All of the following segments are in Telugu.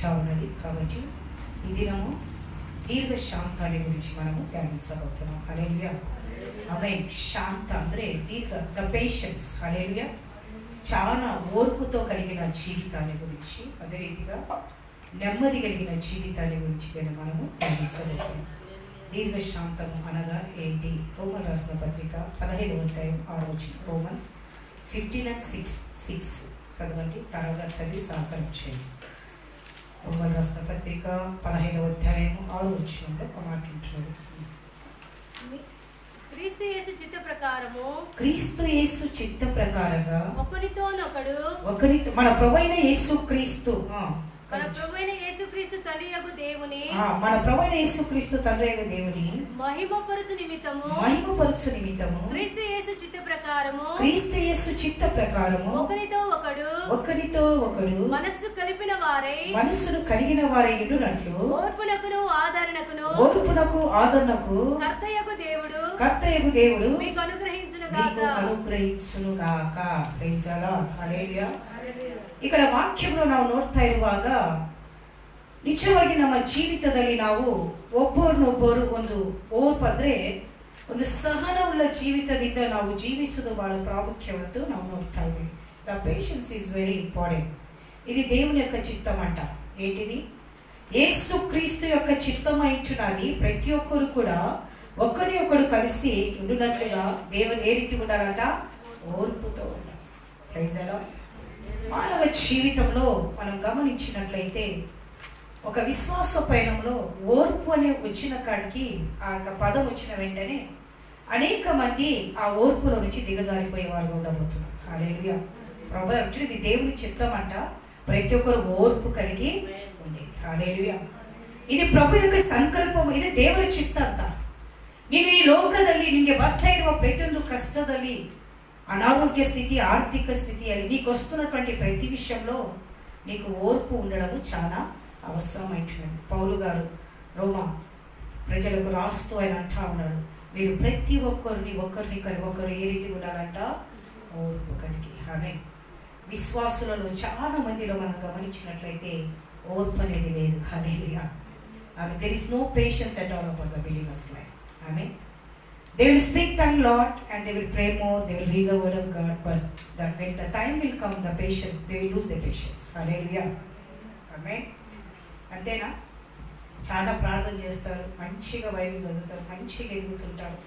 అంటా ఉన్నది. కాబట్టి ఈ దినము దీర్ఘశాంతాన్ని గురించి మనము ధ్యానించబోతున్నాం. హల్లెలూయా, ఆమేన్. శాంత అంటే ద పేషెన్స్. హల్లెలూయా, చాలా ఓర్పుతో కలిగిన జీవితాన్ని గురించి, అదే రీతిగా నెమ్మది కలిగిన జీవితాన్ని గురించి నేను మనము ధ్యానించబోతున్నాం. దీర్ఘశాంతము అనగా ఏంటి? రోమన్ రాసిన పత్రిక 15వ అధ్యాయం 6వ వచనం. రోమన్స్ 15:6 చదవండి. త్వరగా చదివి సహకరించండి. రోమన్ రాసిన పత్రిక 15వ అధ్యాయం 6వ వచనంలో ఒక మాట ఉంటుంది. క్రీస్తు యేసు చిత్త ప్రకారము, క్రీస్తు యేసు చిత్త ప్రకారంగా ఒకనితో మన ప్రభువైన యేసు క్రీస్తు మన ప్రభువైన యేసుక్రీస్తు తండ్రియగు దేవుని మన ప్రభువైన యేసుక్రీస్తు తండ్రియగు దేవుని మహిమపరచు నిమిత్తము క్రీస్తు యేసు చిత్త ప్రకారము ఒకనితో ఒకడు మనస్సును కలిగిన వారై ఉండునట్లు ఓర్పునకు ఆదరణకు కర్తయగు దేవుడు మీకు అనుగ్రహించును గాక. Praise the lord. హల్లెలూయా. ఇక్కడ ವಾಕ್ಯವನ್ನು ನಾವು ನೋಡ್ತಾ ಇರುವಾಗ ನಿಜವಾಗಿ ನಮ್ಮ ಜೀವಿತದಲ್ಲಿ ನಾವು ಒಬ್ಬರನ್ನೊಬ್ಬರು ಒಂದು ಓರ್ಪು ಅಂದರೆ ಒಂದು ಸಹನವುಳ್ಳ ಜೀವಿತದಿಂದ ನಾವು ಜೀವಿಸುವುದು ಬಹಳ ಪ್ರಾಮುಖ್ಯವಂತೂ ನಾವು ನೋಡ್ತಾ ಇದ್ದೀವಿ. The patience is very important. ఇది దేవుని యొక్క చిత్తం అంట. ఏంటిది? యేసు క్రీస్తు యొక్క చిత్తం అయించున్నది ప్రతి ఒక్కరు కూడా ఒకరిని ఒకడు కలిసి ఉండునట్లుగా దేవుని ఏ రీతి ఉండాలంట? ఓర్పుతో ఉండాలి. Praise the Lord. మానవ జీవితంలో మనం గమనించినట్లయితే ఒక విశ్వాస పయనంలో ఓర్పు అనే వచ్చిన కాడికి ఆ యొక్క పదం వచ్చిన వెంటనే అనేక మంది ఆ ఓర్పులో నుంచి దిగజారిపోయే వారు ఉండబోతున్నారు. హల్లెలూయా. ప్రభు యాక్చువల్లీ ఇది దేవుని చిత్తం అంట, ప్రతి ఒక్కరు ఓర్పు కలిగి ఉండేది. హల్లెలూయా. ಇದು ಪ್ರಭು యొక్క ಸಂಕಲ್ಪಂ, ಇದು ದೇವರ ಚಿತ್ತ ಅಂತ. ನೀನು ಈ ಲೋಕದಲ್ಲಿ ನಿಮಗೆ ಬರ್ತಾ ಇರುವ ಪ್ರತಿಯೊಂದು ಕಷ್ಟದಲ್ಲಿ, అనారోగ్య స్థితి, ఆర్థిక స్థితి అని నీకు వస్తున్నటువంటి ప్రతి విషయంలో నీకు ఓర్పు ఉండడము చాలా అవసరమైనది. పౌలు గారు రోమా ప్రజలకు రాస్తూ ఆయన అంటా ఉన్నాడు, మీరు ప్రతి ఒక్కరిని ఒకరు ఏ రీతి ఉండాలంట? ఓర్పు కలిగి. ఆమె విశ్వాసులలో చాలా మందిలో మనం గమనించినట్లయితే ఓర్పు అనేది లేదు. హల్లెలూయా. ఆమె there is no patience at all about the believers life. ఆమె they will speak tongue lot and they will pray more, they will read the word of God, but that when the time will come, the patience, they will lose their patience. Hallelujah. Amen. అంతేనా? చాలా ప్రార్థన చేస్తారు, మంచిగా బైబిల్ చదువుతారు, మంచిగా ఎదుగుతుంటారు,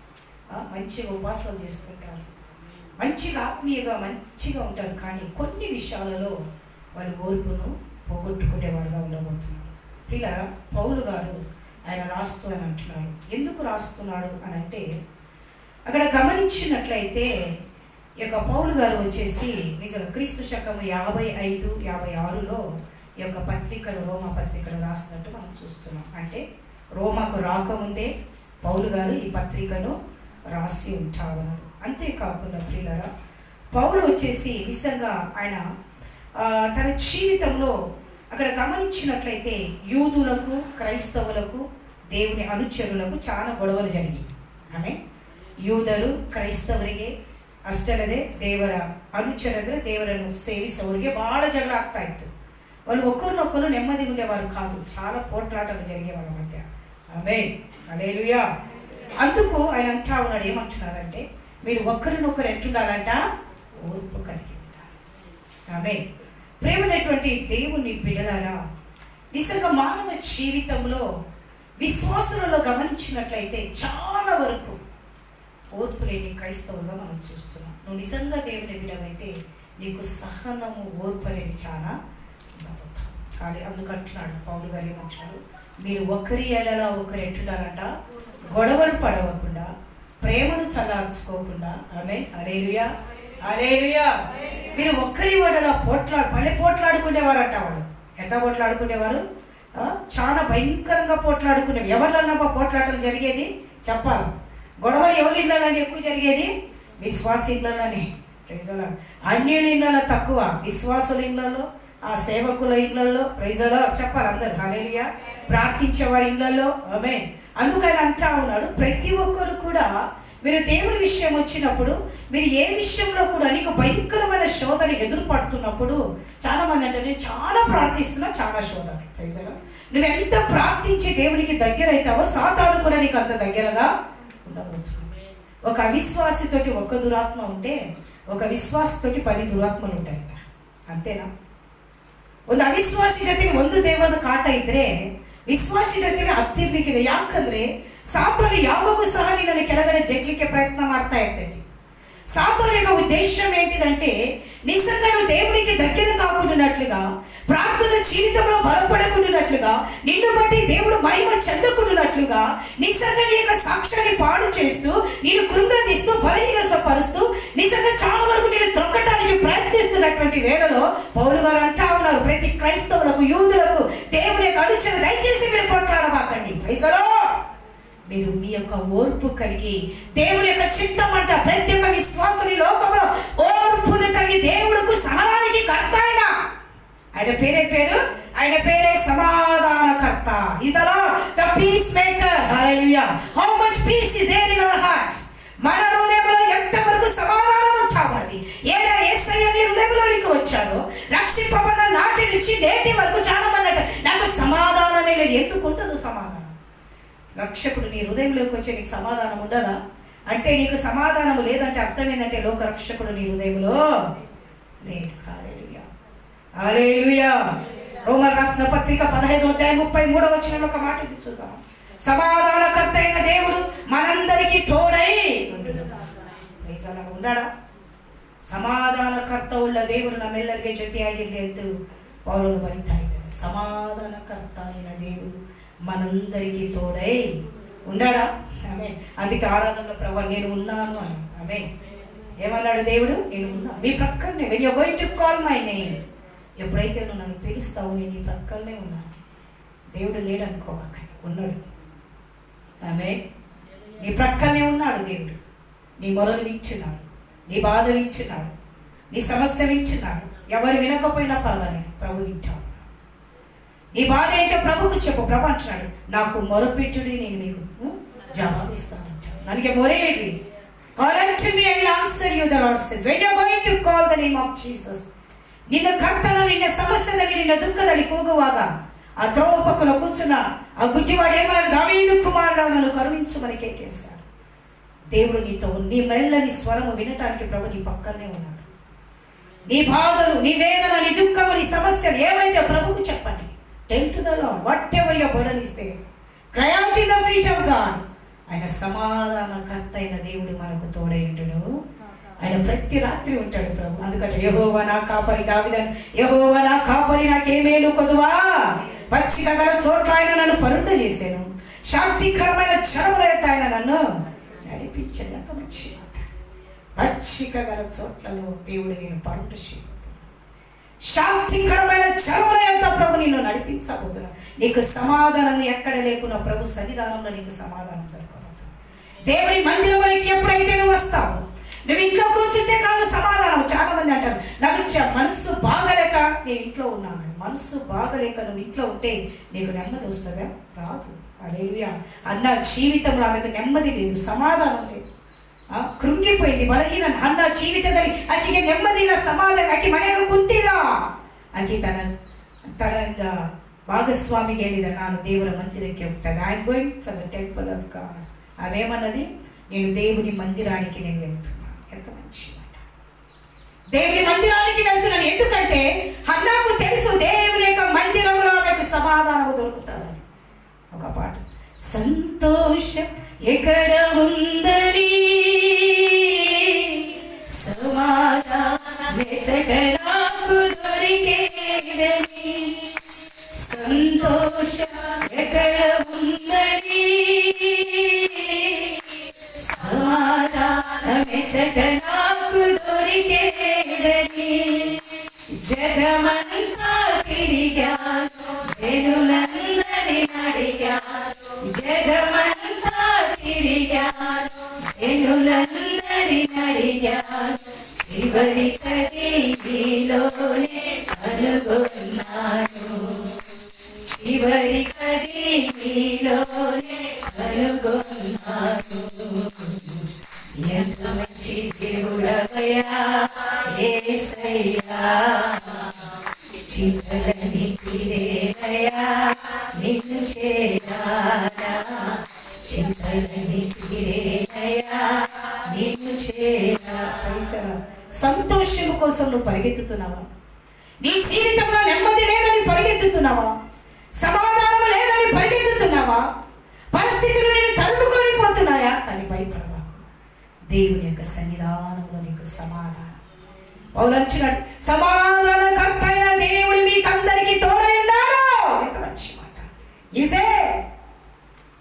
మంచిగా ఉపాసన చేస్తుంటారు, మంచిగా ఆత్మీయంగా మంచిగా ఉంటారు. కానీ కొన్ని విషయాలలో వాళ్ళు ఓర్పును పోగొట్టుకునేవారుగా ఉండబోతున్నారు. పిల్లరా, పౌలు గారు ఆయన రాస్తూ అని అంటున్నాడు. ఎందుకు రాస్తున్నాడు అని అంటే, అక్కడ గమనించినట్లయితే ఈ యొక్క పౌలు గారు వచ్చేసి నిజంగా క్రీస్తు శకము 55-56లో ఈ యొక్క పత్రికను, రోమా పత్రికను రాసినట్టు మనం చూస్తున్నాం. అంటే రోమాకు రాకముందే పౌలు గారు ఈ పత్రికను రాసి ఉంటారు. అంతేకాకుండా ప్రియులరా, పౌలు వచ్చేసి నిజంగా ఆయన తన జీవితంలో అక్కడ గమనించినట్లయితే యూదులకు, క్రైస్తవులకు, దేవుని అనుచరులకు చాలా గొడవలు జరిగాయి. ಆಮೇ ಯೂದರು ಕ್ರೈಸ್ತವರಿಗೆ ಅಷ್ಟಲ್ಲದೆ ದೇವರ ಅನುಚರರು ದೇವರನ್ನು ಸೇವಿಸುವವರಿಗೆ ಬಹಳ ಜಗಳ ಆಗ್ತಾ ಇತ್ತು. వాళ్ళు ఒకరినొకరు నెమ్మదిగా ఉండేవారు కాదు, చాలా పోట్లాటలు జరిగే వాళ్ళ మధ్య. ఆమేన్. హల్లెలూయా. అందుకు ఆయన అంటా ఉన్నాడు, ఏమంటున్నారంటే, మీరు ఒకరినొకరు ఎట్లుండాలంట? ఓర్పు కలిగి ఉండాలి. ఆమేన్. ప్రేమనేటువంటి దేవుని బిడ్డలారా, నిజంగా మానవ జీవితంలో విశ్వాసులలో గమనించినట్లయితే చాలా వరకు ఓర్పు లేని క్రైస్తవులుగా మనం చూస్తున్నాం. నువ్వు నిజంగా దేవుని బిడ్డవైతే నీకు సహనము, ఓర్పు అనేది చాలా ఉండబోతాం. కానీ అందుకంటున్నాడు పౌలు గారు, ఏమంటున్నారు? మీరు ఒకరి ఎడలా ఒకరు ఎట్లుండాలంట? గొడవలు పడవకుండా, ప్రేమను చల్లార్చుకోకుండా. ఆమేన్. హల్లెలూయా. హల్లెలూయా. మీరు ఒక్కరి వడలా పోట్లాడుకునేవారంట. వాళ్ళు ఎట్లా పోట్లాడుకునేవారు? చాలా భయంకరంగా పోట్లాడుకునేవి. ఎవరిలన్నా పోట్లాటలు జరిగేది చెప్పాలి. గొడవలు ఎవరి ఇళ్ళలోనే ఎక్కువ జరిగేది? విశ్వాస ఇళ్ళలోనే. Praise the lord. అన్యుల ఇళ్ళలో తక్కువ, విశ్వాసుల ఇళ్ళలో, ఆ సేవకుల ఇళ్ళల్లో. ప్రైజ్ ది లార్డ్ చెప్పాలి అందరు. హల్లెలూయా. ప్రార్థించే వారి ఇళ్ళల్లో. ఆమేన్. అందుకని అంటా ఉన్నాడు, ప్రతి ఒక్కరు కూడా మీరు దేవుడి విషయం వచ్చినప్పుడు, మీరు ఏ విషయంలో కూడా నీకు భయంకరమైన శోధన ఎదురుపడుతున్నప్పుడు, చాలామంది అంటే నేను చాలా ప్రార్థిస్తున్నా, చాలా శోధన. ప్రైజుగా నువ్వు ఎంత ప్రార్థించి దేవునికి దగ్గర అవుతావో సాతాను కూడా నీకు అంత దగ్గరగా ఉండబోతుంది. ఒక అవిశ్వాసితోటి ఒక దురాత్మ ఉంటే ఒక ವಿಶ್ವಾಸತೋಟಿ 10 ದುರಾತ್ಮಗಳು ఉంటాయంట. ಅಂತೆನಾ? ಒಂದು ಅವಿಶ್ವಾಸಿ ಜೊತೆಗೆ ಒಂದು ದೇವದ ಕಾಟ ಇದ್ರೆ ವಿಶ್ವಾಸಿ ಜೊತೆಗೆ ಹತ್ತಿರ್ಲಿಕ್ಕಿದೆ. ಯಾಕಂದ್ರೆ ಸಾತಾನು ಯಾವಾಗೂ ಸಹ ನಿನ್ನನ್ನು ಕೆಳಗಡೆ ಜಗ್ಲಿಕ್ಕೆ ಪ್ರಯತ್ನ ಮಾಡ್ತಾ ಇರ್ತೈತಿ. సాతాను యొక్క ఉద్దేశం ఏంటిదంటే నిజంగా నువ్వు దేవునికి దగ్గర కాకుండానట్లుగా, ప్రార్థన జీవితంలో బలపడకుండానట్లుగా, నిన్ను బట్టి దేవుడు మహిమ చెందకుండానట్లుగా, నిజంగా నీ యొక్క సాక్ష్యాన్ని పాడు చేస్తూ, నేను కృంగదీస్తూ, బలహీనపరుస్తూ, నిజంగా చాలా వరకు నేను త్రొక్కటానికి ప్రయత్నిస్తున్నటువంటి వేళలో పౌలు గారు అంటా ఉన్నారు, ప్రతి క్రైస్తవులకు, యూదులకు దేవుని యొక్క అనుచరులు దయచేసి మీరు పోట్లాడబాకండి. Praise the lord. మీరు మీ యొక్క ఓర్పు కలిగి దేవుని యొక్క చిత్తం అంట ప్రతి ఒక్క విశ్వాసుని లోకంలో ఓర్పును కలిగి దేవుడికి సహనానికి కర్త ఆయన పేరు ఆయన పేరే సమాధానకర్త. Is the Lord the peace maker. Hallelujah. How much peace is there in our heart. మన హృదయంలో ఎంతవరకు సమాధానం ఉంటామది. యేసయ్య నీ హృదయంలోనికి వచ్చాడు, రక్షింపబడిన నాటి నుంచి నేటి వరకు చాలా మంది అంటారు నాకు సమాధానమే లేదు. ఎందుకు ఉండదు సమాధానం? రక్షకుడు నీ హృదయంలోకి వచ్చే నీకు సమాధానం ఉండదా? అంటే నీకు సమాధానం లేదంటే అర్థం ఏంటంటే లోక రక్షకుడు నీ హృదయంలో లేడు. హల్లెలూయా, హల్లెలూయా. రోమర్ రాసిన పత్రిక 15వ అధ్యాయం 33వ వచనంలో ఒక మాట ఇది చూద్దాం. సమాధానకర్త అయిన దేవుడు మనందరికీ తోడై ఉండాడా? ಸಮಾಧಾನಕರ್ತ ಉಳ್ಳ ದೇವರು ನಮ್ಮೆಲ್ಲರಿಗೆ ಜೊತೆಯಾಗಿರಲಿ ಎಂದು ಪೌಲನು ಬರೀತಾ ಇದ್ದಾನೆ. సమాధానకర్త అయిన దేవుడు మనందరికీ తోడై ఉన్నాడా? ఆమె అందుకే ఆరాధనలో ప్రభు నేను ఉన్నాను అని. ఆమె ఏమన్నాడు దేవుడు? నేను ఉన్నా మీ ప్రక్కనే. When you are going to call my name, ఎప్పుడైతే నువ్వు నన్ను పిలుస్తావు నేను నీ ప్రక్కనే ఉన్నాను. దేవుడు లేడనుకోవాక, ఉన్నాడు. ఆమె నీ ప్రక్కనే ఉన్నాడు దేవుడు. నీ మొరలు వింటున్నాడు, నీ బాధ వింటున్నాడు, నీ సమస్య వింటున్నాడు. ఎవరు వినకపోయినా పర్వాలేదు, ప్రభు వింటాడు. నీ బాధ ఏంటో ప్రభుకు చెప్పు. ప్రభు అంటున్నాడు నాకు మొరపెట్టుడి నేను మీకు జవాబిస్తాను అంటాడు. ನನಗೆ ಮೊರೆಯಿಡ್ರಿ. Call unto me I will answer you, the Lord says. When you are going to call the name of Jesus, ನಿನ್ನ ಕರ್ತನ ನಿನ್ನ ಸಮಸ್ಯೆದಲ್ಲಿ ನಿನ್ನ ದುಃಖದಲ್ಲಿ ಕೂಗುವಾಗ ಆ ತ್ರೋವ ಪಕ್ಕನ ಕೂರ್చున్న ఆ గుడ్డివాడు ఏమన్నాడు? దావీదు కుమారుడా నన్ను కరుణించుమని కేకేశాడు. దేవుడు నీతో నీ మెల్లని స్వరము వినటానికి ప్రభు నీ పక్కనే ఉన్నాడు. నీ బాధలు, నీ వేదన, నీ దుఃఖము, నీ సమస్యలు ఏమైతే ప్రభుకు చెప్పండి. Tell to the Lord whatever your burden is there. Cry out in the feet of God. ఆయన సమాధానకర్త అయిన దేవుడు మనకు తోడై ఉండును. ఆయన ప్రతి రాత్రి ఉంటాడు ప్రభు. అందుకంటే యెహోవా నా కాపరి, దావీదు యెహోవా నా కాపరి నాకేమేలు కొదువా, పచ్చిక గల చోట్ల ఆయన నన్ను పరుండ చేశాను, శాంతికరమైన చరముల యొక్క ఆయన నన్ను నడిపించాను. ఎంత మంచి పచ్చిక గల చోట్లలో దేవుడు నేను పరుండ చేయను, శాంతికరమైన చరముల యొక్క ప్రభు నిన్ను నడిపించబోతున్నా. నీకు సమాధానం ఎక్కడ లేకున్నా ప్రభు సన్నిధానంలో నీకు సమాధానం దొరకబోతుంది. దేవుని మందిరంలోకి ఎప్పుడైతే నువ్వు వస్తావు, నువ్వు ఇంట్లో కూర్చుంటే కాదు సమాధానం. చాలా మంది అంటారు నాకు మనసు బాగలేక నేను ఇంట్లో ఉన్నాను. మనసు బాగలేక నువ్వు ఇంట్లో ఉంటే నీకు నెమ్మది వస్తుందా? రాదు. హల్లెలూయా. అన్న జీవితంలో ఆమెకు నెమ్మది లేదు, సమాధానం లేదు, ಕೃಂಗಿಪೋಯ್ತು, ಬಲಹೀನ ಅನ್ನ ಜೀವಿತದಲ್ಲಿ ಆಕೆಗೆ ನೆಮ್ಮದಿಲ್ಲ, ಸಮಾಧಾನ. ಆಕೆ ಮನೆಗೆ ಕುಂತಿಲ್ಲ. ಆಕೆ ತನ್ನ ಭಾಗಸ್ವಾಮಿಗೆ ಹೇಳಿದ ನಾನು ದೇವರ ಮಂದಿರಕ್ಕೆ ಹೋಗ್ತಾನೆ. I am going for the temple of God. అవేమన్నది? నేను దేవుని మందిరానికి నేను వెళ్తున్నాను. ఎంత మంచి మాట. దేవుని మందిరానికి వెళ్తున్నాను. ఎందుకంటే హన్నాకు తెలుసు దేవుని యొక్క మందిరంలో ఆమెకు సమాధానం దొరుకుతుందని. ఒక పాట, సంతోషం ఎక్కడ ఉందని సమాధానం నాకు దొరికేదని, సంతోషం ఎక్కడ ఉందని సమాధానం నాకు దొరికేదని, జగమంతా తిరిగాను, జనులందరి అడిగాను, జగమంతా తిరిగాను, జనులందరి అడిగాను, చివరికది నీలోనే కనుగొన్నాను, చివరికది నీలోనే కనుగొన్నాను. ఎంత మంచి దేవుడవయ్యా యేసయ్యా, చింతలని తీరేనయ్యా నిన్ను చేరానా, చింతలని తీరేనయ్యా నిన్ను చేరా. సంతోషం కోసం నువ్వు పరిగెత్తుతున్నావా? నీ జీవితంలో నెమ్మది లేదని పరిగెత్తుతున్నావా? సమాధానం లేదని పరిగెత్తుతున్నావా? పరిస్థితులు నేను తరుముకొని పోతున్నాయా? కానీ భయపడవాకు, దేవుని యొక్క సన్నిధానంలో నీకు సమాధానం. పౌలు అంటున్నాడు, సమాధానకర్త అయిన దేవుడు మీకు అందరికీ తోడై ఉన్నాడు. ఎంత మంచి మాట! ఇదే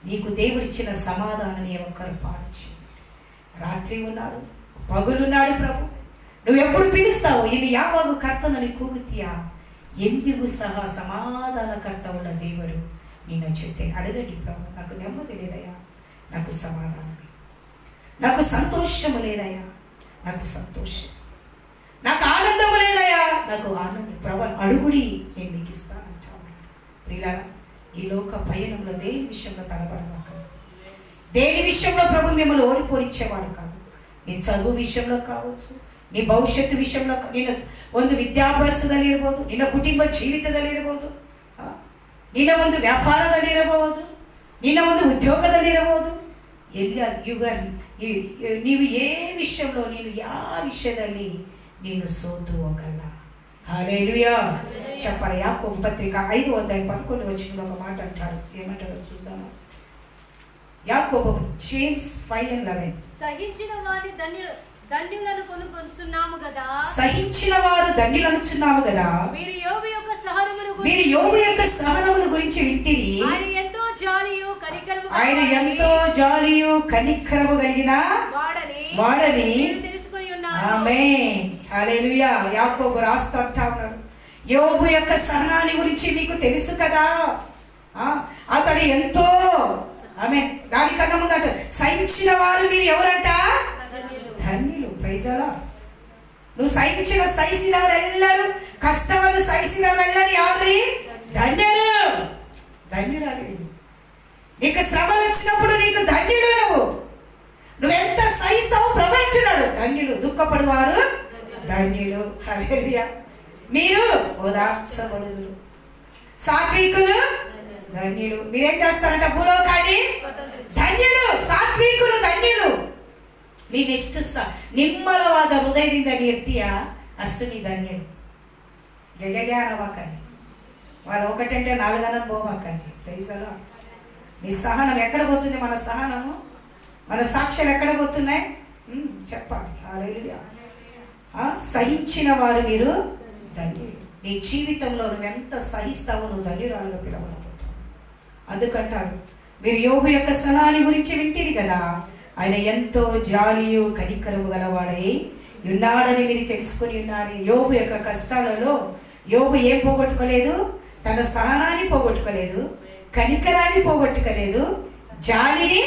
నీకు దేవుడిచ్చిన సమాధానాన్ని ఒక్కరు పాలించి. రాత్రి ఉన్నాడు, పగులున్నాడు ప్రభు. నువ్వు ఎప్పుడు పిలుస్తావో ఇది యావాగు కర్తనని కూగుతీయా ఎందుకు సహా సమాధానకర్త ఉన్న దేవుడు నిన్ను చెప్తే అడగండి, ప్రభు నాకు నెమ్మది లేదయ్యా, నాకు సమాధానం, నాకు సంతోషము లేదయ్యా, నాకు సంతోషం, నాకు ఆనందము లేదయ్యా, నాకు ఆనందం. ప్రభు అడుగుడి, నేను మీకు ఇస్తానంటాను. ప్రియులారా, ఈ లోక పయనంలో దేని విషయంలో తలపడమాక. దేని విషయంలో ప్రభు మిమ్మల్ని ఓడిపోనిచ్చేవాడు కాదు. నీ చదువు విషయంలో కావచ్చు, నీ ಭವಿಷ್ಯತ್ತು ವಿಷಯಂలో, ನಿನ್ನ ಒಂದು ವಿದ್ಯಾಭ್ಯಾಸದಲ್ಲಿರ್ಬೋದು, ನಿನ್ನ ಕುಟುಂಬ ಜೀವಿತದಲ್ಲಿರ್ಬೋದು, ನಿನ್ನ ಒಂದು ವ್ಯಾಪಾರದಲ್ಲಿರಬಹುದು, ನಿನ್ನ ಒಂದು ಉದ್ಯೋಗದಲ್ಲಿರಬಹುದು. ನೀವು ఏ విషయంలో, నేను ಯಾವ విషಯದಲ್ಲಿ ನೀನು ಸೋತು ಹೋಗಲ್ಲ. హల్లెలూయా చెప్పాలి. యాకోబు పత్రిక 5:11 ఒక మాట అంటాడు. ఏమంటాడో చూద్దాము. యాకోబు, జేమ్స్ 5:11. సహించిన వారి దండ్యులను కొనుకొనుచున్నాము కదా, సహించిన వారు దండ్యులనుచున్నాము కదా, మీరు యోబు యొక్క సహనమును గురించి వింటిరి. ఆయన ఎంతో జాలియు కనికరము కలిగిన వాడని తెలుసుకొని ఉన్నారు. ఆమేన్, హల్లెలూయా. యాకోబు రాస్తూ అంటా ఉన్నాడు, యోబు యొక్క సహనాన్ని గురించి మీకు తెలుసు కదా, అతడు ఎంతో, ఆమేన్. దానికన్నా ముందట సహించిన వారు మీరు ఎవరంట? ಧನ್ಯರು. Praise the Lord. నువ్వు సహించినవరెಲ್ಲರೂ, కష్టವನ್ನು సహిಸಿದವರೆಲ್ಲರೂ ಯಾರ್ರಿ? ధన్యులు, ధన్యురాలి. నీకు శ్రమలు వచ్చినప్పుడు నీకు ధన్యులు. నువ్వెంత సహిస్తావో ప్రభు అంటున్నాడు, ధన్యులు. దుఃఖపడువారు ధన్యులు. హల్లెలూయా. మీరు ఓదార్చబడుదురు. సాత్వికులు ధన్యులు. మీరేం చేస్తారంట? భూలోకాన్ని ధన్యులు, సాత్వికులు ధన్యులు. ನೀನೆಷ್ಟು ನಿಮ್ಮಲವಾದ ಹೃದಯದಿಂದ ನೀರ್ತೀಯ ಅಷ್ಟು ನೀ ಧನ್ಯರು. ಗೆಗೆಗೆ అనవాకండి. వాళ్ళు ఒకటంటే 4 అనం పోవాకండి. Praise the lord. నీ సహనం ఎక్కడ పోతుంది? మన సహనము, మన సాక్ష్యాలు ఎక్కడ పోతున్నాయి? చెప్పాలి. హల్లెలూయా. సహించిన వారు మీరు ధన్యులు. నీ జీవితంలో నువ్వు ఎంత సహిస్తావో నువ్వు ధన్యురాలుగా పిలవబోతావు. అందుకంటాడు, మీరు యోబు యొక్క సహనాన్ని గురించి వింటిరి కదా, ఆయన ఎంతో జాలియు కనికరము గలవాడై ఉన్నాడని మీరు తెలుసుకొని ఉన్నారు. యోబు యొక్క కష్టాలలో యోబు ఏం పోగొట్టుకోలేదు? తన సహనాన్ని పోగొట్టుకోలేదు, కనికరాన్ని పోగొట్టుకోలేదు, జాలిని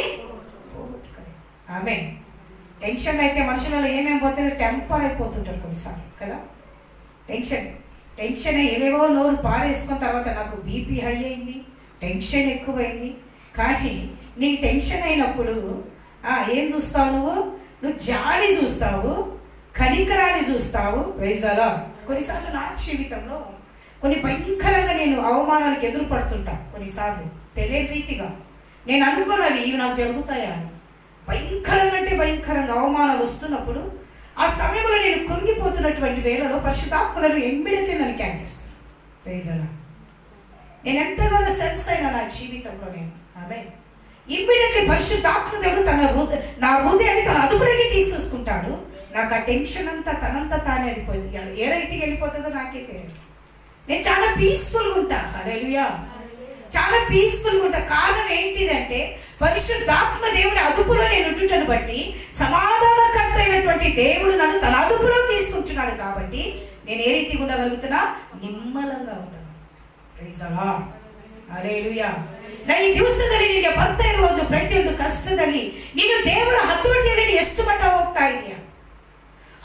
పోగొట్టుకోలేదు. ఆమేన్. టెన్షన్ అయితే మనుషులలో ఏమేమి పోతుంది? టెంపర్ అయిపోతుంటారు కొన్నిసార్లు కదా. టెన్షన్ ఏవేవో నోరు పారేసుకున్న తర్వాత నాకు బీపీ హై అయింది, టెన్షన్ ఎక్కువైంది. కానీ నీ టెన్షన్ అయినప్పుడు ఏం చూస్తావు? నువ్వు జాలి చూస్తావు, కనికరాన్ని చూస్తావు. Praise the lord. కొన్నిసార్లు నా జీవితంలో కొన్ని భయంకరంగా నేను అవమానాలకు ఎదురు పడుతుంటా. కొన్నిసార్లు తెలియని రీతిగా నేను అనుకున్నవి ఇవి నాకు జరుగుతాయా అని. భయంకరంగా అంటే భయంకరంగా అవమానాలు వస్తున్నప్పుడు ఆ సమయంలో నేను కుంగిపోతున్నటువంటి వేళలో పరిశుద్ధాత్మలు ఇమ్మీడియట్లీ నన్ను క్యాచ్ చేస్తాను. Praise the lord. నేను ఎంతగానో సెన్స్ అయినా నా జీవితంలో నేను ఆమేన్. ఇమ్మీడియట్లీ పరిశుద్ధాత్మ దేవుడు నా హృదయాన్ని తన అదుపులోకి తీసుకుంటాడు. నాకు ఆ టెన్షన్ అంతా తనంతా తానే వెళ్ళిపోతుంది. ఏ రీతికి వెళ్ళిపోతుందో నాకే తెలియదు. నేను చాలా పీస్ఫుల్గా ఉంటా. హల్లెలూయా. చాలా పీస్ఫుల్గా ఉంటా. కారణం ఏంటిదంటే పరిశుద్ధాత్మ దేవుడి అదుపులో నేను ఉంటుటను బట్టి, సమాధానకర్త అయినటువంటి దేవుడు నన్ను తన అదుపులో తీసుకుంటున్నాడు. కాబట్టి నేను ఏ రీతిగా ఉండగలుగుతున్నా? నిమ్మలంగా ఉండను. Praise the lord. ಹಲ್ಲೆಲೂಯಾ. ಈ ದಿವಸದಲ್ಲಿ ನಿನಗೆ ಬರ್ತಾ ಇರುವುದು ಪ್ರತಿಯೊಂದು ಕಷ್ಟದಲ್ಲಿ ನೀನು ದೇವರ ಹತೋಟಿಯಲ್ಲಿ ಎಷ್ಟು ಮಟ್ಟ ಹೋಗ್ತಾ ಇದೆಯಾ?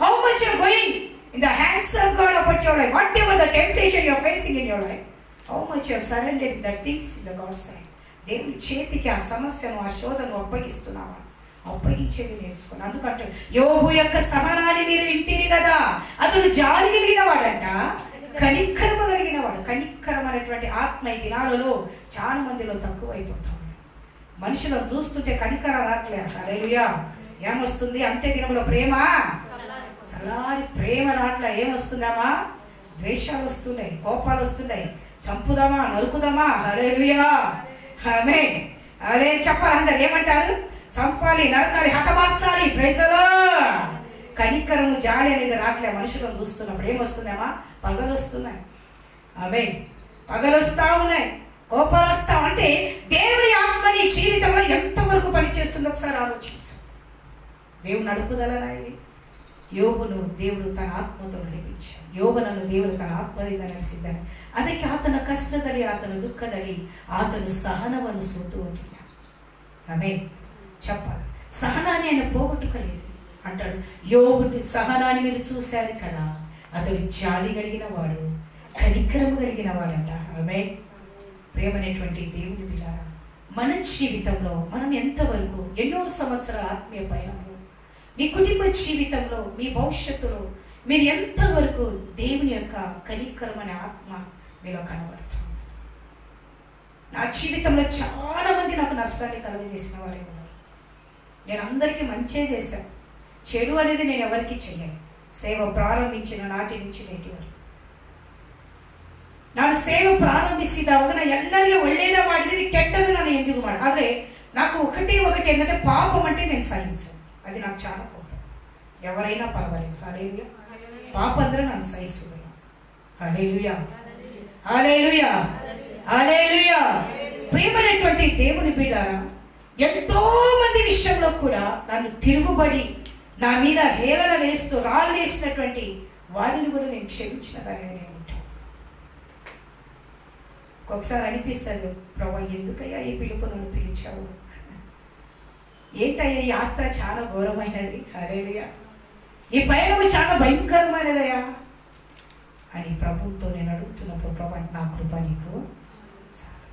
How much you are going in the hands of God about your life? Whatever the temptation you are facing in your life, how much you are surrendering the things in the God's side? దేవుని చేతికి ఆ సమస్యను, ఆ శోధను అప్పగిస్తున్నావా? అప్పగించేది నేర్చుకున్నాను. అందుకంటే యోబు యొక్క సహనాన్ని మీరు వింటిరి కదా, అతడు జాలి కలిగిన వాడంట, కనిక్కరము కలిగిన వాడు. కనిక్కరం అనేటువంటి ఆత్మ ఈ దినాలలో చాలా మందిలో తక్కువైపోతాం. మనుషులను చూస్తుంటే కనికరం రావట్లే. హల్లెలూయా. ఏమొస్తుంది? అంతే దినంలో ప్రేమ చల్లారి ప్రేమ రాట్లా. ఏమొస్తుందామా? ద్వేషాలు వస్తున్నాయి, కోపాలు వస్తున్నాయి. చంపుదామా, నరుకుదామా? హల్లెలూయా, ఆమేన్. అదే చెప్పాలి. అందరు ఏమంటారు? చంపాలి, నరకాలి, హతమార్చాలి. Praise the Lord. కనికరము జాలి అనేది రాట్లే. మనుషులను చూస్తున్నప్పుడు ఏమొస్తుందేమా? పగలు వస్తున్నాయి. ఆమేన్. పగలు వస్తూ ఉన్నాయి, కోపాలు వస్తా. అంటే దేవుని ఆత్మ నీ జీవితంలో ఎంతవరకు పనిచేస్తుందో ఒకసారి ఆలోచించు. దేవుని నడుపుదలనా ఇది? యోబును దేవుడు తన ఆత్మతో నడిపించాడు. యోబునను దేవుడు తన ఆత్మದಿಂದ ನಡೆಸಿದ್ದಾನೆ. ಅದಕ್ಕೆ ಆತನ ಕಷ್ಟದಲ್ಲಿ, ಆತನ ದುಃಖದಲ್ಲಿ ಆತನು ಸಹನವನ್ನು ಸೋತು ಹೋಗಿಲ್ಲ. ఆమేన్. చెప్పాలి. సహనాన్ని ఆయన పోగొట్టుకోలేదు. అంటాడు, యోబుని సహనాన్ని మీరు చూశారు కదా, అతడు జాలి కలిగిన వాడు, కనికరము కలిగిన వాడంట. ఆమేన్. ప్రేమనేటువంటి దేవుని పిల్లారా, మన జీవితంలో మనం ఎంతవరకు, ఎన్నో సంవత్సరాల ఆత్మీయ పయనంలో, నీ కుటుంబ జీవితంలో, మీ భవిష్యత్తులో మీరు ఎంతవరకు దేవుని యొక్క కనికరం అనే ఆత్మ మీలో కనబడతాం. నా జీవితంలో చాలా మంది నాకు నష్టాన్ని కలుగజేసిన వారే ఉన్నారు. నేను అందరికీ మంచే చేశాను, చెడు అనేది నేను ఎవరికి చెయ్యను. సేవ ప్రారంభించిన నాటి నుంచి నేటి వరకు ನಾನು ಸೇವೆ ಪ್ರಾರಂಭಿಸಿದವಾಗ ನಾ ಎಲ್ಲರಿಗೆ ಒಳ್ಳೇದ ಮಾಡಿದ್ರೆ ಕೆಟ್ಟದು ನಾನು ಎಂದಿಗೂ ಮಾಡಿ. ಆದರೆ నాకు ఒకటి ఏంటంటే పాపం అంటే నేను సహించను. అది నాకు చాలా కోపం. ఎవరైనా పర్వాలేదు. హల్లెలూయా. పాపం ಅಂದ್ರೆ ನಾನು సహిಸುವುದಿಲ್ಲ. హల్లెలూయా, హల్లెలూయా, హల్లెలూయా. ప్రియమైనటువంటి దేవుని బిడ్డలారా, ఎంతో మంది విషయంలో కూడా నన్ను తిరుగుబడి నా మీద హేళన వేస్తూ రాళ్ళు వేసినటువంటి వారిని కూడా నేను క్షమించిన దానిగా నేను ఉంటాను. ఒకసారి అనిపిస్తుంది, ప్రభా ఎందుకయ్యా ఈ పిలుపు నన్ను పిలిచావు? ఏంటయ్యా ఈ యాత్ర చాలా ఘోరమైనది. హల్లెలూయా. ఈ పయనము చాలా భయంకరమైనదయ్యా అని ప్రభువుతో నేను అడుగుతున్నప్పుడు, ప్రభా నా కృప నీకు చాలు.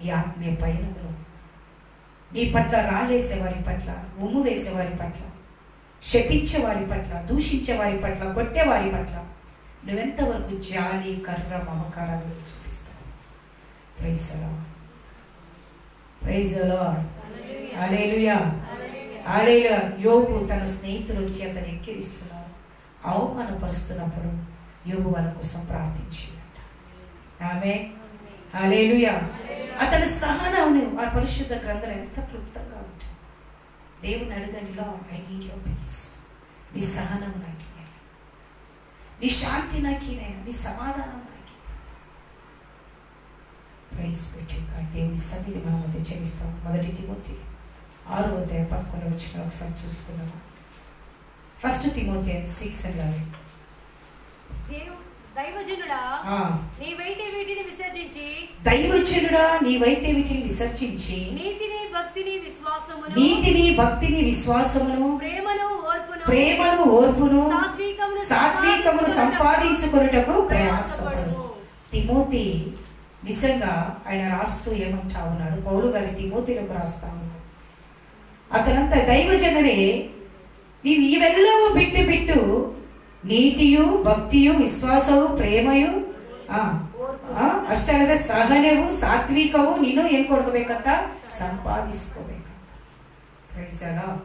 ఈ ఆత్మీయ పయనంలో నీ పట్ల రాలేసే వారి పట్ల, ఉమ్ము వేసే వారి పట్ల, శపించే వారి పట్ల, దూషించే వారి పట్ల, కొట్టే వారి పట్ల నువ్వెంతవరకు జాలి, కర్ర, మమకారాలు చూపిస్తావు? Praise the lord, praise the lord, hallelujah, hallelujah. Yobu తన స్నేహితులు వచ్చి అతను ఎక్కిరిస్తున్నారు, అవమానపరుస్తున్నప్పుడు యోబు వాళ్ళ కోసం ప్రార్థించిందంట. ఆమేన్, హల్లెలూయా. అతని సహనాన్ని ఆ పరిశుద్ధ గ్రంథం ఎంత క్లుప్తంగా ఉంటుంది. దేవుని అడగండి, lord I need your peace. నీ సహనం నాకు ఇయ్యాలి, నీ శాంతి నాకు ఇయ్యాలి, నీ సమాధానం నాకు ఇయ్యాలి. ప్రైజ్ పెట్టి దేవుని సన్నిధి మనం మధ్య చెల్లిస్తాం. 1 తిమోతి 6:11 ఒకసారి చూసుకున్నాము. 1 తిమోతి 6:11. దైవజనుడా నీవైతే వీటిని విసర్జించి నీతిని భక్తిని విశ్వాసమును ప్రేమను ఓర్పును సాత్వికమును సంపాదించుకొనుటకు ప్రయాసపడు. తిమోతి నిజంగా ఆయన రాస్తూ ఏమంటా ఉన్నాడు? పౌలు గారి తిమోతిలకు రాస్తా ఉన్నాడు, అతనంతా దైవజనుడే, నీవు ఇవెల్లవూ బిట్టు ನೀತಿಯು ಭಕ್ತಿಯು ವಿಶ್ವಾಸವು ಪ್ರೇಮಯು ಅಷ್ಟೇ ಅಲ್ಲದೆ ಸಹನೆವು ಸಾತ್ವಿಕವು ನೀನು ಏನ್ ಕೊಡ್ಕೋಬೇಕಂತ ಸಂಪಾದಿಸ್ಕೋಬೇಕಂತ. Praise the lord.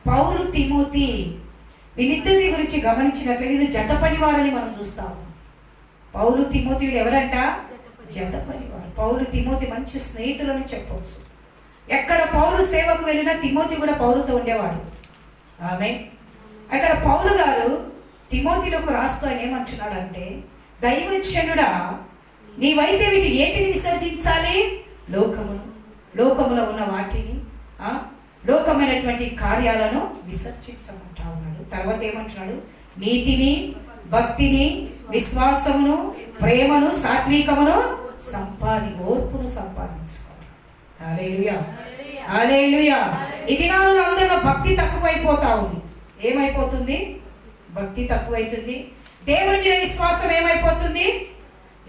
Paul Timothy వీళ్ళిద్దరి గురించి గమనించినట్లయితే ఇది జత పనివారని మనం చూస్తాము. పౌలు తిమోతి వీళ్ళు ఎవరంట? జత పనివారు. పౌలు తిమోతి మంచి స్నేహితులని చెప్పవచ్చు. ఎక్కడ పౌలు సేవకు వెళ్ళినా తిమోతి కూడా పౌలుతో ఉండేవాడు. ఆమేన్. అక్కడ పౌలు గారు తిమోతిలోకి రాస్తూ ఆయన ఏమంటున్నాడంటే, దైవజనుడా నీవైతే వీటిని ఏటిని విసర్జించాలి? లోకములో ఉన్న వాటిని, లోకమైనటువంటి కార్యాలను విసర్జించమంటా ఉన్నాడు. తర్వాత ఏమంటున్నాడు? నీతిని భక్తిని విశ్వాసమును ప్రేమను సాత్వికమును ఓర్పును సంపాదించుకోవాలి. హల్లెలూయా, హల్లెలూయా. ఈ దినాల్లో అందరిలో భక్తి తక్కువైపోతా ఉంది. ఏమైపోతుంది? భక్తి తక్కువైతుంది. దేవుని మీద విశ్వాసం ఏమైపోతుంది?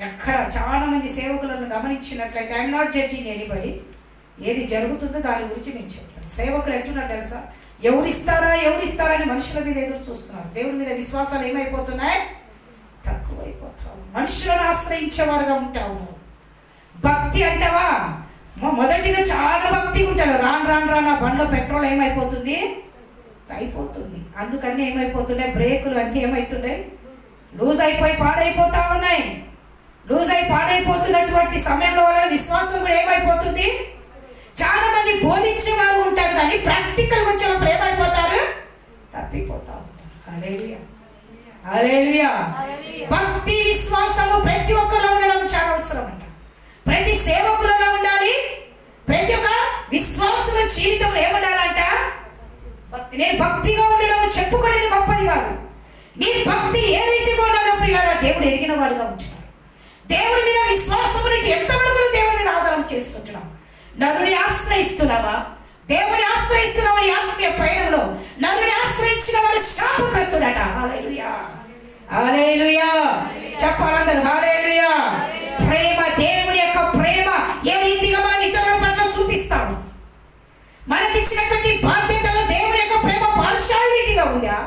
ఎక్కడ చాలా మంది సేవకులను గమనించినట్లయితే, ఐఎమ్ నాట్ జడ్జింగ్ ఎనీబడి, ఏది జరుగుతుందో దాని గురించి నేను చెప్తాను. సేవకులు ఎట్టున్నారు తెలుసా? ఎవరిస్తారా అని మనుషుల మీద ఎదురు చూస్తున్నారు. దేవుని మీద విశ్వాసాలు ఏమైపోతున్నాయి? తక్కువైపోతావు. మనుషులను ఆశ్రయించేవారుగా ఉంటావు. భక్తి అంటావా? మొదటిగా చాలా భక్తి ఉంటాడు. రాను ఆ బండ్లో పెట్రోల్ ఏమైపోతుంది? అయిపోతుంది. అందుకన్నీ ఏమైపోతున్నాయి? బ్రేకులు అన్నీ ఏమవుతున్నాయి? లూజ్ అయిపోయి పాడైపోతా ఉన్నాయి. లూజ్ అయి పాడైపోతున్నటువంటి సమయంలో వాళ్ళ విశ్వాసం కూడా ఏమైపోతుంది? చాలా మంది బోధించే వారు ఉంటారు, కానీ ప్రాక్టికల్ వచ్చేటప్పుడు ఏమైపోతారు? తప్పిపోతా ఉంటారు. హల్లెలూయా, హల్లెలూయా. భక్తి విశ్వాసము ప్రతి ఒక్కరిలో ఉండడం చాలా అవసరం అంట. ప్రతి సేవకులలో ఉండాలి. ప్రతి ఒక్క విశ్వాసుల జీవితంలో ఏముండాలంట? భక్తి. నేను భక్తిగా ఉండడం చెప్పుకునేది గొప్పది కాదు. నీ భక్తి ఏ రీతిగా ఉన్నదో ప్రియులారా దేవుడు ఎరిగిన వాడుగా ఉంటున్నాడు. దేవుడి మీద విశ్వాసమునికి ఎంతవరకు దేవుడి మీద ఆధారం చేసుకుంటున్నావు? నరుని ఆశ్రయిస్తున్నావా? దేవుని ఆశ్రయిస్తున్నావు. నీ ఆత్మీయ పయనంలో నరుని ఆశ్రయించిన వాడు శాపగ్రస్తుడట. హల్లెలూయా, హల్లెలూయా. చెప్పాలందరూ హల్లెలూయా. ప్రేమ, దేవుని యొక్క ప్రేమ ఏ రీతిగా మన ఇతరుల పట్ల చూపిస్తాము? మనకిచ్చినటువంటి బాధ్యతలో దేవుని యొక్క ప్రేమ పార్షాలిటీగా ఉందా?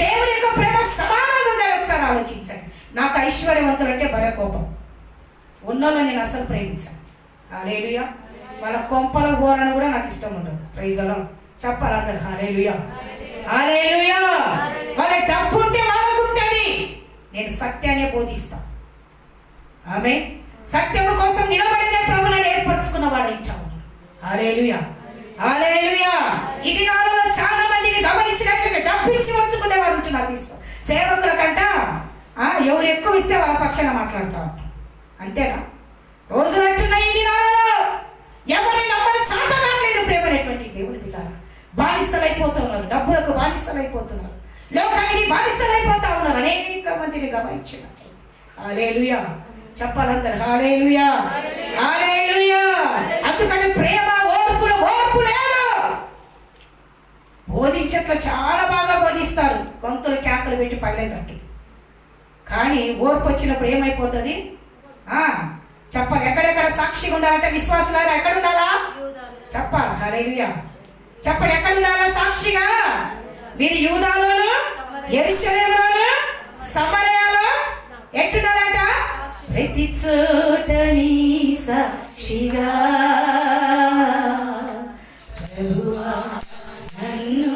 దేవుని యొక్క ప్రేమ సమానంగా ఉందా? ఒకసారి ఆలోచించండి. నాకు ఐశ్వర్యవంతులు అంటే భలే కోపం. ఉన్నోళ్ళని నేను అసలు ప్రేమించాను. హల్లెలూయా. వాళ్ళ కొంపల గోరను కూడా నాకు ఇష్టం ఉండదు. Praise the lord. చెప్పాలి అందరు హల్లెలూయా, హల్లెలూయా. వాళ్ళ డబ్బు ఉంటే వాళ్ళకు ఉంటుంది. నేను సత్యాన్ని బోధిస్తాను. ఆమె సత్యము కోసం నిలబడేదే ప్రభువుని ఏర్పరచుకున్నవాడు అంటావు. హల్లెలూయా, హల్లెలూయా. ఇది నాలో చాలా మందిని గమనించినట్లయితే డబ్బించి వంచుకునే వారు ఉంటున్నారు. సేవకుల కంట ఎవరు ఎక్కువ ఇస్తే వాళ్ళ పక్షాన మాట్లాడుతూ ఉంటారు. అంతేనా? రోజులు అంటున్నాయి ఈ దినాలలో ఎవరిని నమ్మని చాత కావట్లేదు. ప్రేమ అనేటువంటి దేవుని పిల్లారా బానిసలైపోతున్నారు. డబ్బులకు బానిసలైపోతున్నారు. లోకానికి బానిసలైపోతా ఉన్నారు. అనేక మందిని గమనించినట్లయితే. హల్లెలూయా. చెప్పాలందరూ హల్లెలూయా, హల్లెలూయా. అందుకని ప్రేమ, ఓర్పు లేదు. బోధించేట్లు చాలా బాగా బోధిస్తారు. గొంతులు కేకలు పెట్టి పైలేదట్టు. కానీ ఓర్పు వచ్చినప్పుడు ఏమైపోతుంది? చెప్పాలి. ఎక్కడెక్కడ సాక్షిగా ఉండాలంటే విశ్వాసులారా ఎక్కడ ఉండాలా? చెప్పాలి. హల్లెలూయా. చెప్పండి, ఎక్కడ ఉండాలా సాక్షిగా? మీరు యూదాలోను, యెరూషలేములోను, సమరయలో ఎట్టుండాలంట? ప్రతి చోట నీ సాక్షిగా ప్రభువా నన్ను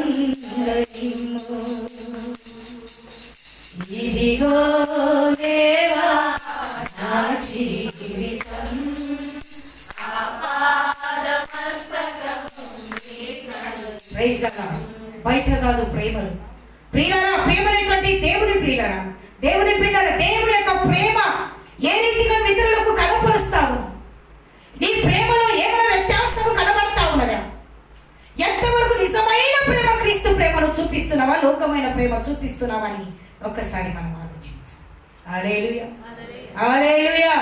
నడిపించు. ఇదిగో దేవా నా జీవితం బయట కాదు ప్రేమలు. ప్రియులారా, ప్రేమనేటువంటి దేవుని ప్రియులారా, దేవుని పిల్లల దేవుని యొక్క ప్రేమ ఏ రీతిగా ఇతరులకు కనపరుస్తావు? నీ ప్రేమలో ఏమైనా వ్యత్యాసము కనబడతా ఉన్నదా? ఎంతవరకు నిజమైన ప్రేమ క్రీస్తు ప్రేమను చూపిస్తున్నావా, లోకమైన ప్రేమ చూపిస్తున్నావా అని ఒక్కసారి మనం ఆలోచించాలి. హల్లెలూయా, హల్లెలూయా,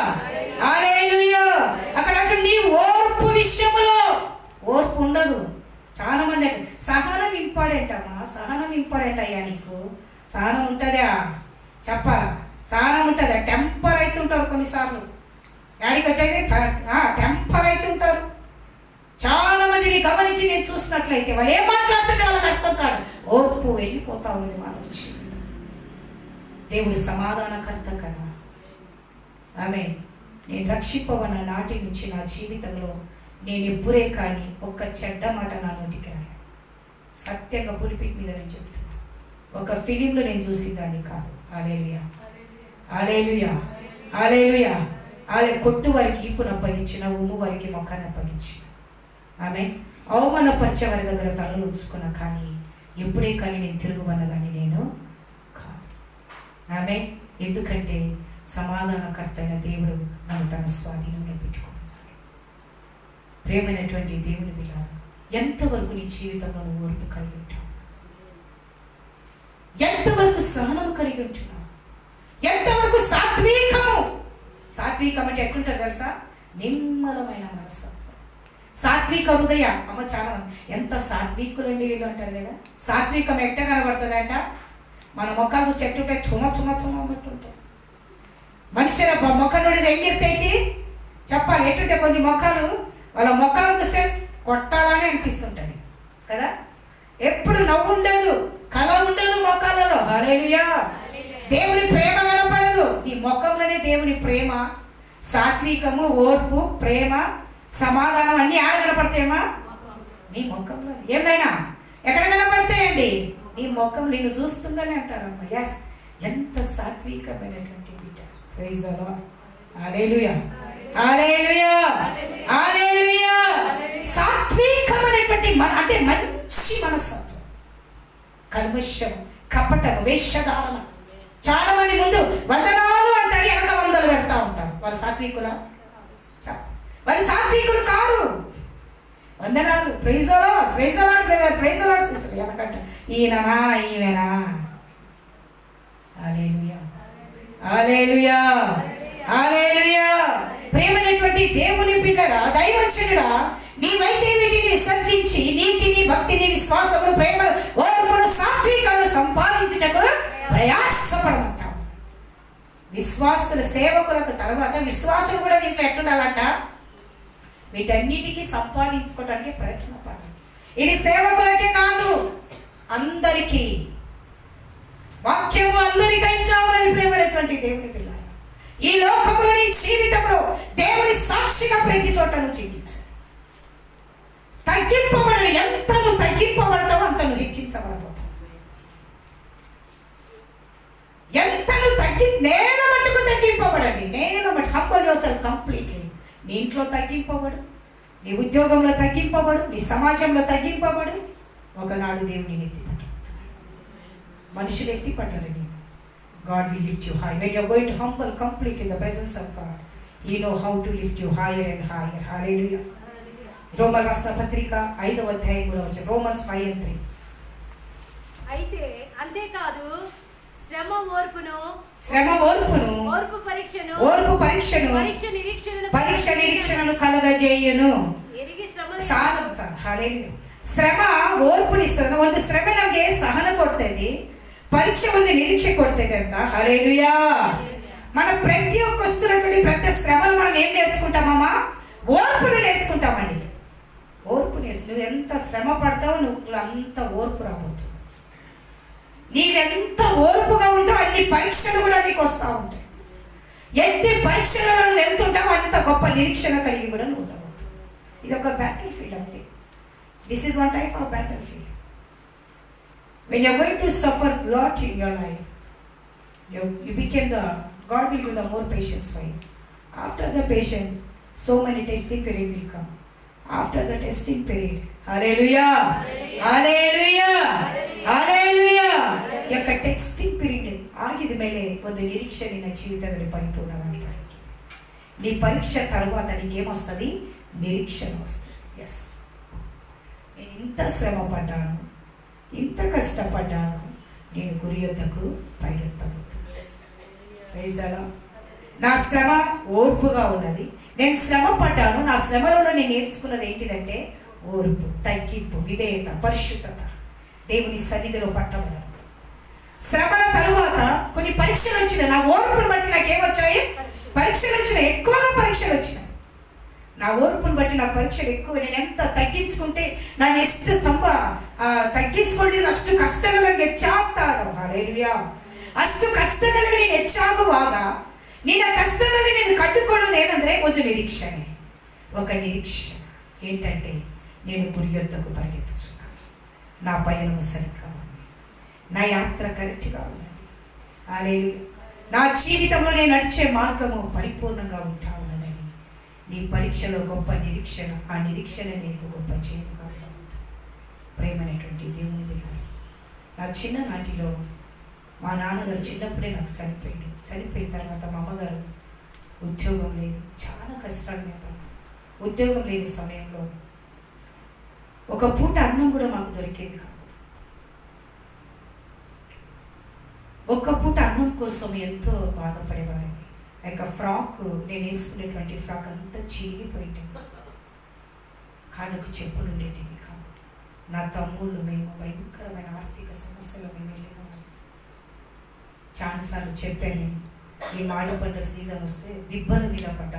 హల్లెలూయా. అక్కడ నీ ఓర్పు విషయంలో ఓర్పు ఉండదు. చాలా మంది సహనం ఇంపార్టెంట్ అమ్మా, సహనం ఇంపార్టెంట్ అయ్యా. నీకు సహనం ఉంటుందా? చెప్పాలా? సహనం ఉంటుందా? టెంపర్ అవుతుంటారు కొన్నిసార్లు. యాడికట్టయితే టెంపర్ అవుతుంటారు. చాలా మందిని గమనించి నేను చూసినట్లయితే వాళ్ళు ఏం మాట్లాడుతుంటే వాళ్ళకి అర్థం కాదు. ఓర్పు వెళ్ళిపోతా ఉన్నది మన నుంచి. దేవుడు సమాధానకర్త కదా. ఆమె నేను రక్షింపవన్న నాటి నుంచి నా జీవితంలో నేను ఎప్పుడే కానీ ఒక్క చెడ్డ మాట నా నోటికి రాను. సత్యంగా పులిపిట్ మీద నేను చెప్తున్నా. ఒక ఫిలింలో నేను చూసిందాన్ని కాదు. హల్లెలూయా, హల్లెలూయా, హల్లెలూయా. కొట్టు వారికి ఈపును అప్పగించిన, ఉమ్ము వారికి మొక్కను అప్పగించిన, ఆమె అవమానపరిచే వారి దగ్గర తలలు ఉంచుకున్నా, కానీ ఎప్పుడే కానీ నేను తిరుగువన్నదాన్ని నేను కాదు. ఆమె ఎందుకంటే సమాధానకర్త అయిన దేవుడు నన్ను తన స్వాధీనంలో పెట్టుకున్నాడు. ప్రేమైనటువంటి దేవుని పిల్లలు, ఎంతవరకు నీ జీవితంలో నువ్వు ఓర్పు కలిగి ఉంటావు? ఎంతవరకు సహనం కలిగి ఉంటున్నావు? ఎంతవరకు సాత్వికము? సాత్వికం అంటే ఎట్లుంటుంది తెలుసా? నిమ్మలమైన మనస్తత్వం, సాత్విక హృదయ. అమ్మ చాలా మంది ఎంత సాత్వికులండి వీళ్ళు అంటారు కదా. సాత్వికం ఎట్ట కనబడుతుంది అంట? మన మొక్కలు చెట్టుంటే తుమ తుమ తుమ అన్నట్టుంటాయి. మనుషుల మొక్క నుండి ఎంగిరితే చెప్పాలి ఎట్టుంటే కొన్ని మొక్కలు వాళ్ళ మొక్కలు చూస్తే కొట్టాలని అనిపిస్తుంటుంది కదా. ఎప్పుడు నవ్వు ఉండదు, కళ ఉండదు మొక్కలలో. హల్లెలూయా. దేవుని ప్రేమ కనపడదు. ఈ మొక్కలోనే దేవుని ప్రేమ, సాత్వికము, ఓర్పు, ప్రేమ, సమాధానం అన్నీ ఆడ కనపడతాయేమా? నీ మొక్కలో. ఏమైనా ఎక్కడ కనపడతాయండి? నీ మొక్కం నిన్ను చూస్తుందని అంటారు అన్నమాట. ఎస్, ఎంత సాత్వికమైనటువంటి బిడ్డ. Praise the lord. Hallelujah, hallelujah, hallelujah. సాత్వికమైనటువంటి అంటే మంచి మనస్తత్వం, కల్మషం, కపటం, వేషధారణ. చాలా మంది ముందు వందనాలు అంటారు, వెనక వందలు పెడతా ఉంటారు. వారు సాత్వికులా? వారు సాత్వికులు కారు. వందనాలు, praise the lord, praise the lord brother, praise the lord sister. వెనకంట ఈయననా ఈమెనా? Hallelujah, hallelujah, hallelujah. ప్రేమైనటువంటి దేవుని బిడ్డగా, దైవజనుడా, నీవైతే వీటిని విసర్జించి నీతిని, భక్తిని, విశ్వాసమును, ప్రేమను, ఓర్పును, సాత్వికను సంపాదించుటకు ప్రయాసపడమంటావు. విశ్వాసుల సేవకులకు తర్వాత విశ్వాసులు కూడా దీంట్లో ఎట్టుండాలంట? వీటన్నిటికీ సంపాదించుకోవడానికి ప్రయత్నం పడాలి. ఇది సేవకులకే కాదు, అందరికీ. వాక్యము అందరికీ ఇచ్చామని ప్రేమైనటువంటి దేవుని పిల్ల, ఈ లోకంలోని జీవితంలో దేవుని సాక్షిగా ప్రతి చోట నువ్వు జీవించు. తగ్గింపబడని, ఎంత నువ్వు తగ్గింపబడతావో అంత నువ్వు హెచ్చించబడతావు. ఎంత నువ్వు నేల మట్టుకు తగ్గింపబడండి. నేల మట్టు హంబల్ యువర్సెల్ఫ్ కంప్లీట్లీ. నీ ఇంట్లో తగ్గింపబడు, నీ ఉద్యోగంలో తగ్గింపబడు, నీ సమాజంలో తగ్గింపబడు. ఒకనాడు దేవుడిని ఎత్తిపట్టబోతున్నాడు. మనుషులు ఎత్తిపట్టారని. God will lift you high. When you are going to humble complete in the presence of God, you know how to lift you higher and higher. Hallelujah. Roman రాసిన పత్రిక 5వ అధ్యాయం 3వ వచనం. Romans 5:3. అయితే అంతేకాదు శ్రమ ఓర్పును, ఓర్పు పరీక్షను, పరీక్ష నిరీక్షణను కలగజేయును. శ్రమ ఓర్పునిస్తుంది. ಒಂದು ಶ್ರಮ ನಮಗೆ ಸಹನ ಕೊಡ್ತೈತಿ, పరీక్ష ఉంది నిరీక్ష కొడుతుంది అంత. హల్లెలూయా. మన ప్రతి ఒక్క వస్తున్నటువంటి ప్రతి శ్రమను మనం ఏం నేర్చుకుంటామమ్మా? ఓర్పును నేర్చుకుంటామండి. ఓర్పు నువ్వు ఎంత శ్రమ పడతావు నువ్వు అంత ఓర్పు రాబోతుంది. నీవెంత ఓర్పుగా ఉంటావు అన్ని పరీక్షలు కూడా నీకు వస్తూ ఉంటాయి. ఎట్టి పరీక్షలలో నువ్వు వెళ్తుంటావు అంత గొప్ప నిరీక్షణ కలిగి కూడా నువ్వు ఉండబోతుంది. ఇది ఒక బ్యాటిల్ ఫీల్డ్ అంతే. This is one type of battle field. When you are going to suffer a lot in your life, you became God will give the more patience for you. After the patience, so many testing period will come. After the testing period, hallelujah, hallelujah, hallelujah. యొక్క ಟೆಸ್ಟಿಂಗ್ ಪೀರಿಯಡ್ ಆಗಿದ ಮೇಲೆ ಒಂದು ನಿರೀಕ್ಷೆ ನಿನ್ನ ಜೀವಿತದಲ್ಲಿ ಪರಿಪೂರ್ಣವಾಗಿ ಬರುತ್ತೆ. నీ పరీక్ష తర్వాత నీకేమొస్తుంది? నిరీక్షణ వస్తుంది. ఎస్, నేను ఇంత శ్రమ పడ్డాను, ఇంత కష్టపడ్డాను, నేను గురి యొద్దకు పరిగెత్తబోతున్నాను. Praise the lord. నా శ్రమ ఓర్పుగా ఉన్నది. నేను శ్రమ పడ్డాను. నా శ్రమలో నేను నేర్చుకున్నది ఏంటిదంటే ఓర్పు, తగ్గింపు, విధేయత, పరిశుద్ధత, దేవుని సన్నిధిలో పట్టబడడం. శ్రమల తరువాత కొన్ని పరీక్షలు వచ్చినాయి. నా ఓర్పును బట్టి నాకేమొచ్చాయి? పరీక్షలు వచ్చినాయి. ఎక్కువగా పరీక్షలు వచ్చినాయి. నా ఓర్పును బట్టి నా పరీక్షలు ఎక్కువ. నేను ఎంత ತಗ್ಗಿಸ್ಕೊಂಡೆ ನಾನು ಎಷ್ಟು ಸ್ತಂಭ ತಗ್ಗಿಸ್ಕೊಂಡಿದ್ರೆ ಅಷ್ಟು ಕಷ್ಟಗಳು ನನಗೆ ಹೆಚ್ಚಾಗ್ತಾ ಇದಾವೆ. ಹಲ್ಲೆಲೂಯಾ. ಅಷ್ಟು ಕಷ್ಟಗಳಿಗೆ ನೀನು ಹೆಚ್ಚಾಗುವಾಗ ನಿನ್ನ ಕಷ್ಟದಲ್ಲಿ ನೀನು ಕಂಡುಕೊಳ್ಳೋದು ಏನಂದ್ರೆ ಒಂದು ನಿರೀಕ್ಷಣೆ. ఒక నిరీక్షణ ఏంటంటే నేను గురి యొద్దకు పరిగెత్తుచున్నాను. నా పయనం సరిగ్గా ఉంది. నా యాత్ర కరెక్ట్గా ఉన్నది. హల్లెలూయా. నా జీవితంలో నేను నడిచే మార్గము పరిపూర్ణంగా ఉంటా ఉన్నదని నీ పరీక్షలో గొప్ప నిరీక్షణ, ఆ నిరీక్షణ నీకు గొప్ప చేయముగా ఉండవచ్చు. ప్రేమనేటువంటి దేవుని బిడ్డలు, నా చిన్ననాటిలో మా నాన్నగారు చిన్నప్పుడే నాకు చనిపోయింది. చనిపోయిన తర్వాత మా అమ్మగారు ఉద్యోగం లేదు, చాలా కష్టాలు మేము. ఉద్యోగం లేని సమయంలో ఒక పూట అన్నం కూడా మాకు దొరికేది కాదు. ఒక్క పూట అన్నం కోసం ఎంతో బాధపడేవారండి. ఆ యొక్క ఫ్రాక్, నేను వేసుకునేటువంటి ఫ్రాక్ అంతా చిరిగిపోయింది. కాళ్ళకు చెప్పులు ఉండేటివి కాదు. నా తమ్ముళ్ళు మేము భయంకరమైన ఆర్థిక సమస్యలు మేము వెళ్ళినాము. చాలాసార్లు చెప్పాను, ఈ మాడి పంట సీజన్ వస్తే దిబ్బల మీద పడ్డ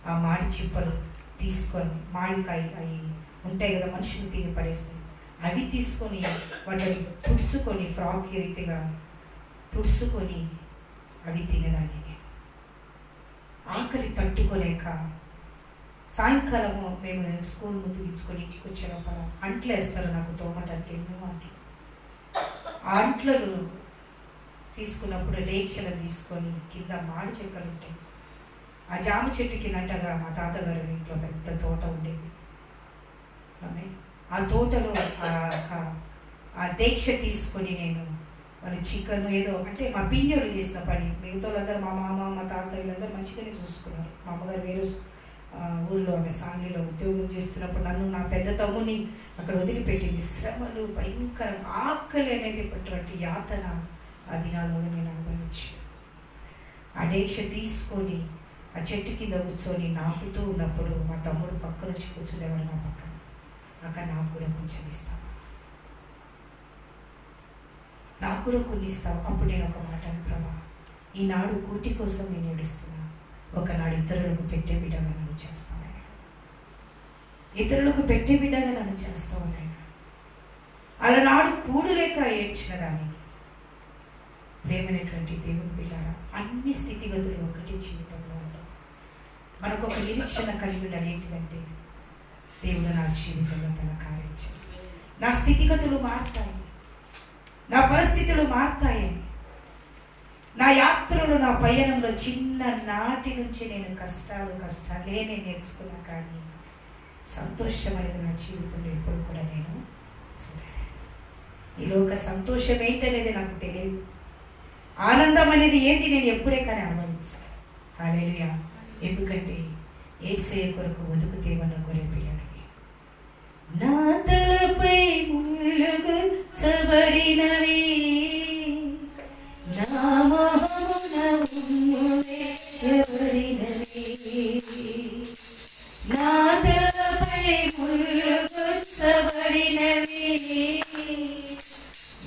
ఆ మాడి చిప్పలు తీసుకొని, మామిడికాయ అవి ఉంటాయి కదా మనుషులు తిని పడేస్తాయి, అవి తీసుకొని వాటిని తుడుచుకొని, ఫ్రాక్ రీతిగా తుడుచుకొని అవి తినేదాన్ని. ఆకలి తట్టుకోలేక సాయంకాలము మేము స్కూల్ ముగించుకొని ఇంటికి వచ్చే లోపల అంట్లు వేస్తారు నాకు తోమటానికి, ఎన్నో అంట్లు. ఆ అంట్లను తీసుకున్నప్పుడు రేక్షలు తీసుకొని కింద మాడి చెక్కలు ఉంటాయి, ఆ జామ చెట్టు కిందంటగా మా తాతగారు ఇంట్లో పెద్ద తోట ఉండేది. ఆమె ఆ తోటలో ఆ దీక్ష తీసుకొని నేను వాళ్ళు చికెన్ ఏదో అంటే మా పిన్నోళ్ళు చేసిన పని, మిగతా వాళ్ళందరూ మా మామ మా తాత వీళ్ళందరూ మంచిగానే చూసుకున్నారు. మా అమ్మగారు వేరే ఊళ్ళో ఆమె సాంగ్లీలో ఉద్యోగం చేస్తున్నప్పుడు నన్ను నా పెద్ద తమ్ముని అక్కడ వదిలిపెట్టింది. శ్రమలు భయంకరం, ఆకలి అనేది పట్టినటువంటి యాతన ఆ దినాల్లోనే నేను అనుభవించాను. ఆ దీక్ష తీసుకొని ఆ చెట్టు కింద కూర్చొని నాకుతూ ఉన్నప్పుడు మా తమ్ముడు పక్క నుంచి కూర్చునేవాడు నా పక్కన. అక్కడ నాకు కూడా కొంచెం ఇస్తావు, నాకు కూడా కొన్ని ఇస్తావు. అప్పుడు నేను ఒక మాట ప్రభా, ఈనాడు కూటి కోసం నేను ఏడుస్తున్నా, ఒకనాడు ఇతరులకు పెట్టే బిడ్డగా నన్ను చేస్తావు, ఇతరులకు పెట్టే బిడ్డగా నన్ను చేస్తావు నాయన. అలనాడు కూడు లేక ఏడ్చిన దాన్ని ప్రేమైనటువంటి దేవుని బిడ్డలారా, అన్ని స్థితిగతులు ఒకటి జీవితంలో ఉండవు. మనకు ఒక నిరీక్షణ కలిగి ఉండాలి. ఏంటిదంటే దేవుడు నా జీవితంలో తన కార్యం చేస్తాడు, నా స్థితిగతులు మారుతాయి, నా పరిస్థితులు మారుతాయని. నా యాత్రలో, నా పయనంలో చిన్న నాటి నుంచి నేను కష్టాలే నేను నేర్చుకున్నా, కానీ సంతోషం అనేది నా జీవితంలో ఎప్పుడు కూడా నేను చూడాలి. ఈలోక సంతోషం ఏంటనేది నాకు తెలియదు, ఆనందం అనేది ఏంటి నేను ఎప్పుడే కానీ అనుభవించాను. హల్లెలూయా. ఎందుకంటే యేసయ్య కొరకు వెతుకుతేమన్న గొర్రె పిల్లడివి. నా తలపై ముళ్ళుగా చబడినవి, నా మొహమున ఉమ్ములే ఎవరినవి. నా తలపై ముళ్ళుగా చబడినవి,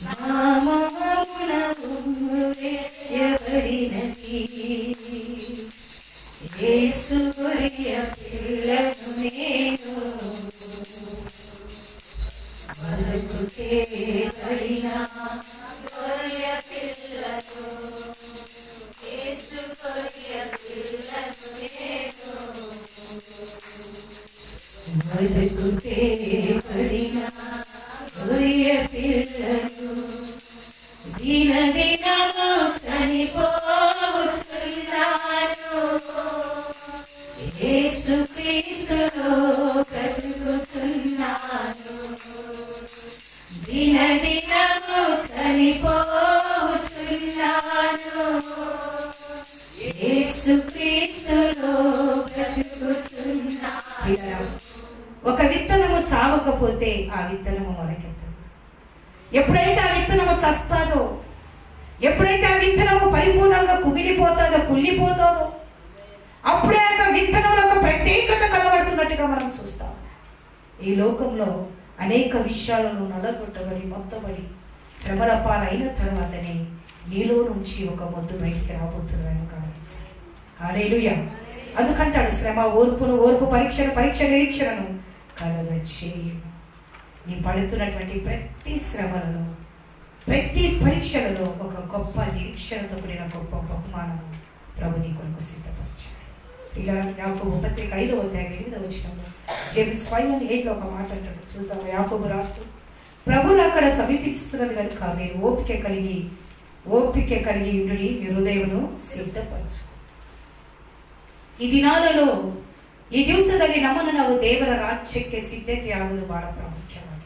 నా మొహమున ఉమ్ములే ఎవరినవి. యేసు గొర్రె పిల్లను నేను, వదకుతే పడిన గొర్రె పిల్లను, యేసు గొర్రె పిల్లను నేను, వదకుతే పడిన గొర్రె పిల్లను. దినదినము చనిపోతున్నాను, యేసు క్రీస్తులో బ్రతుకుతున్నాను. దినదినము చనిపోతున్నాను, యేసు క్రీస్తులో బ్రతుకుతున్నాను. ఒక విత్తనము చావకపోతే ఆ విత్తనము మొలకెత్తదు. ఎప్పుడైతే ఆ విత్తనము చస్తాదో, ఎప్పుడైతే ఆ విత్తనము పరిపూర్ణంగా కుమిలిపోతాదో, కుళ్ళిపోతాదో, అప్పుడే ఆ విత్తనంలో ఒక ప్రత్యేకత కనబడుతున్నట్టుగా మనం చూస్తాం. ఈ లోకంలో అనేక విషయాలను నలగొట్టబడి మొత్తబడి శ్రమల పాలైన తర్వాతనే నీలో నుంచి ఒక మొద్దు బయటికి రాబోతుందని గమనించాలి. హల్లెలూయా. అందుకంటాడు శ్రమ ఓర్పు పరీక్ష నిరీక్షణను కలగచేయును. నీ పడుతున్నటువంటి ప్రతి శ్రమలలో, ప్రతి పరీక్షలలో ఒక గొప్ప నిరీక్షణతో కూడిన గొప్ప బహుమానము ప్రభు నీ కొరకు సిద్ధపరిచాడు. ఇలా యాకోబు పత్రిక 5వ అధ్యాయం 8వ వచనంలో జేమ్స్ 5:8 ఒక మాట అంటాడు. చూద్దాము. యాకోబు రాస్తూ, ప్రభువును అక్కడ సమీపిస్తున్నది కనుక మీరు ఓపిక కలిగి ఉండి మీ హృదయమును ಸಿದ್ಧಪಡಿಸು. ಈ ದಿನಾలలో ಈ ದಿವಸದಲ್ಲಿ ನಮ್ಮನ್ನು ನಾವು ದೇವರ ರಾಜ್ಯಕ್ಕೆ ಸಿದ್ಧತೆಯಾಗುವುದು ಬಹಳ ಪ್ರಾಮುಖ್ಯವಾಗಿದೆ.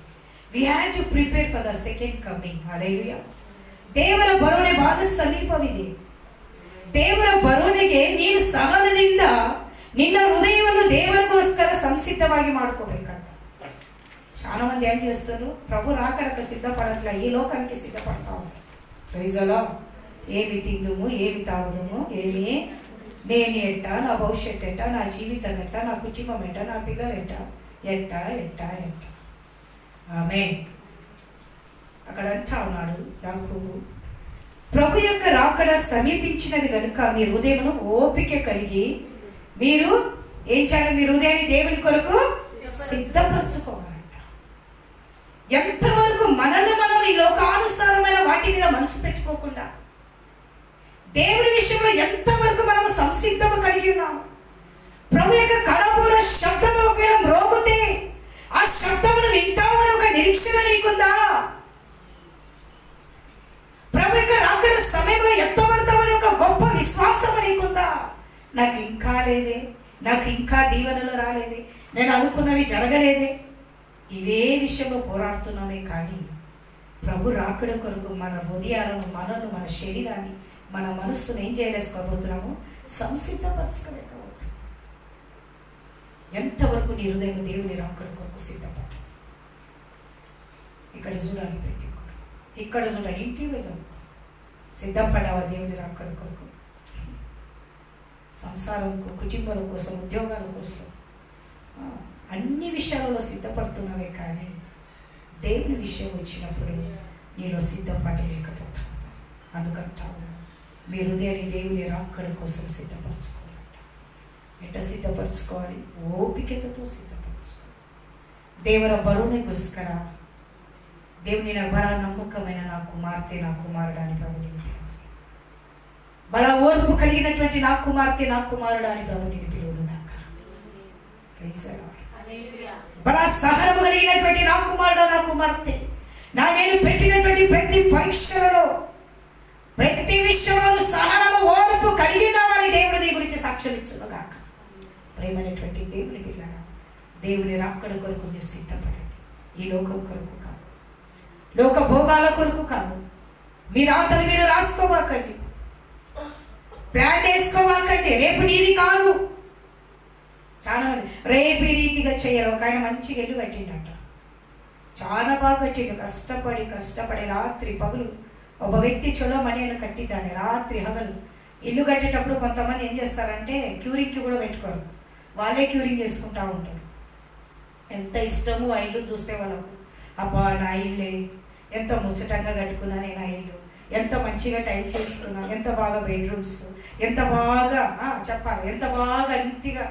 We had to prepare for the second coming. Hallelujah. ದೇವರ ಬರೋಣೆ ಬಹಳ ಸಮೀಪವಿದೆ. ದೇವರ ಬರೋಣೆಗೆ ನೀನು ಸಹನದಿಂದ ನಿನ್ನ ಹೃದಯವನ್ನು ದೇವರಿಗೋಸ್ಕರ ಸಂಸಿದ್ಧವಾಗಿ ಮಾಡ್ಕೋಬೇಕಂತ. చాలా మంది ఏం చేస్తారు, ప్రభు రాకడకు సిద్ధపడట్లే, ఈ లోకానికి సిద్ధపడతా ఉంటారు. Praise the lord. ఏమి తిందుము, ఏమి తాగుదుము, ఏమి నేను ఎట్ట, నా భవిష్యత్తు ఎట్ట, నా జీవితం ఎట్ట, నా కుటుంబం ఎట్ట, నా పిల్లలు ఎట్ట. ఆమేన్. అక్కడ అంటా ఉన్నాడు యాకోబు, ప్రభు యొక్క రాకడ సమీపించినది కనుక మీ హృదయమును ఓపిక కలిగి మీరు ఏం చేయాలి? మీ హృదయాన్ని దేవుని కొరకు సిద్ధపరచుకోవాలంట. ఎంతవరకు మనల్ని మనం ఈ లోకానుసారమైన వాటి మీద మనసు పెట్టుకోకుండా దేవుని విషయంలో ఎంతవరకు మనం సంసిద్ధము కలిగి ఉన్నాము. ప్రభు యొక్క కడబూర శబ్దము ఒకవేళ మ్రోగితే ఆ శబ్దమును వింటామని ఒక నిరీక్షణ నీకుందా? ప్రభు యొక్క రాకడ సమయంలో ఎత్తబడతామని ఒక గొప్ప విశ్వాసం నీకుందా? నాకు ఇంకా లేదే, నాకు ఇంకా దీవెనలు రాలేదే, నేను అనుకున్నవి జరగలేదే, ఇవే విషయంలో పోరాడుతున్నామే. కానీ ప్రభు రాకడ కొరకు మన హృదయాలను, మనను, మన శరీరాన్ని, మన మనస్సును ఏం చేయలేసుకోబోతున్నాము? సంసిద్ధపరచుకోలేకపోతున్నాము. ఎంతవరకు నీ హృదయం దేవుని రాకడ కొరకు సిద్ధపడ్డా? ఇక్కడ చూడాలి, ప్రతి ఒక్కరు ఇక్కడ చూడాలి. ఇంటివేజం సిద్ధపడ్డావా దేవుని రాకడ కొరకు? సంసారం, కుటుంబాల కోసం, ఉద్యోగాల కోసం, అన్ని విషయాలలో సిద్ధపడుతున్నావే. కానీ దేవుని విషయం వచ్చినప్పుడు నీలో సిద్ధపడలేకపోతావు. అందుకంటావు మీ హృదయాన్ని దేవుని రాకడ కోసం సిద్ధపరచుకోవాలంట. ఎట్ట సిద్ధపరచుకోవాలి? ఓపికతో సిద్ధపరచుకోవాలి. దేవర బరువునికోస్కర దేవుని బల నమ్మకమైన నా కుమార్తె, నా కుమారుడు అని ప్రభుని బల ఓర్పు కలిగినటువంటి నా కుమార్తె, నా కుమారుడు అని ప్రభుని పిలువును దాకా. బల సహనము కలిగినటువంటి నా కుమారుడు, నా కుమార్తె, నేను పెట్టినటువంటి ప్రతి పరీక్షలలో, ప్రతి విషయంలో సహనము, ఓర్పు కలిగినామని దేవుడు నీ గురించి సాక్ష్యం ఇచ్చును గాక. ప్రేమైనటువంటి దేవుని పిల్లరా, దేవుని రాకడ కొరకు మీరు సిద్ధపడండి. ఈ లోకం కొరకు కాదు, లోక భోగాల కొరకు కాదు. మీ రాతలు మీరు రాసుకోవాకండి, ప్లాన్ వేసుకోవాకండి. రేపు నీది కాదు. చాలా మంది రేపు ఈ రీతిగా చేయరు. ఒక ఆయన మంచిగా ఇల్లు కట్టిండట, చాలా బాగా కట్టిండు. కష్టపడి రాత్రి పగులు ఒక వ్యక్తి చొలమని అని కట్టిద్దాన్ని. రాత్రి హగలు ఇల్లు కట్టేటప్పుడు కొంతమంది ఏం చేస్తారంటే క్యూరింగ్కి కూడా పెట్టుకోరు, వాళ్ళే క్యూరింగ్ చేసుకుంటూ ఉంటారు. ఎంత ఇష్టము ఆ ఇల్లు చూస్తే వాళ్ళకు. అబ్బా నా ఇల్లే, ఎంత ముచ్చటంగా కట్టుకున్నా నేను ఆ ఇల్లు, ఎంత మంచిగా టైల్స్ చేసుకున్నా, ఎంత బాగా బెడ్రూమ్స్, ఎంత బాగా చెప్పాలి, ఎంత బాగా అంతిగా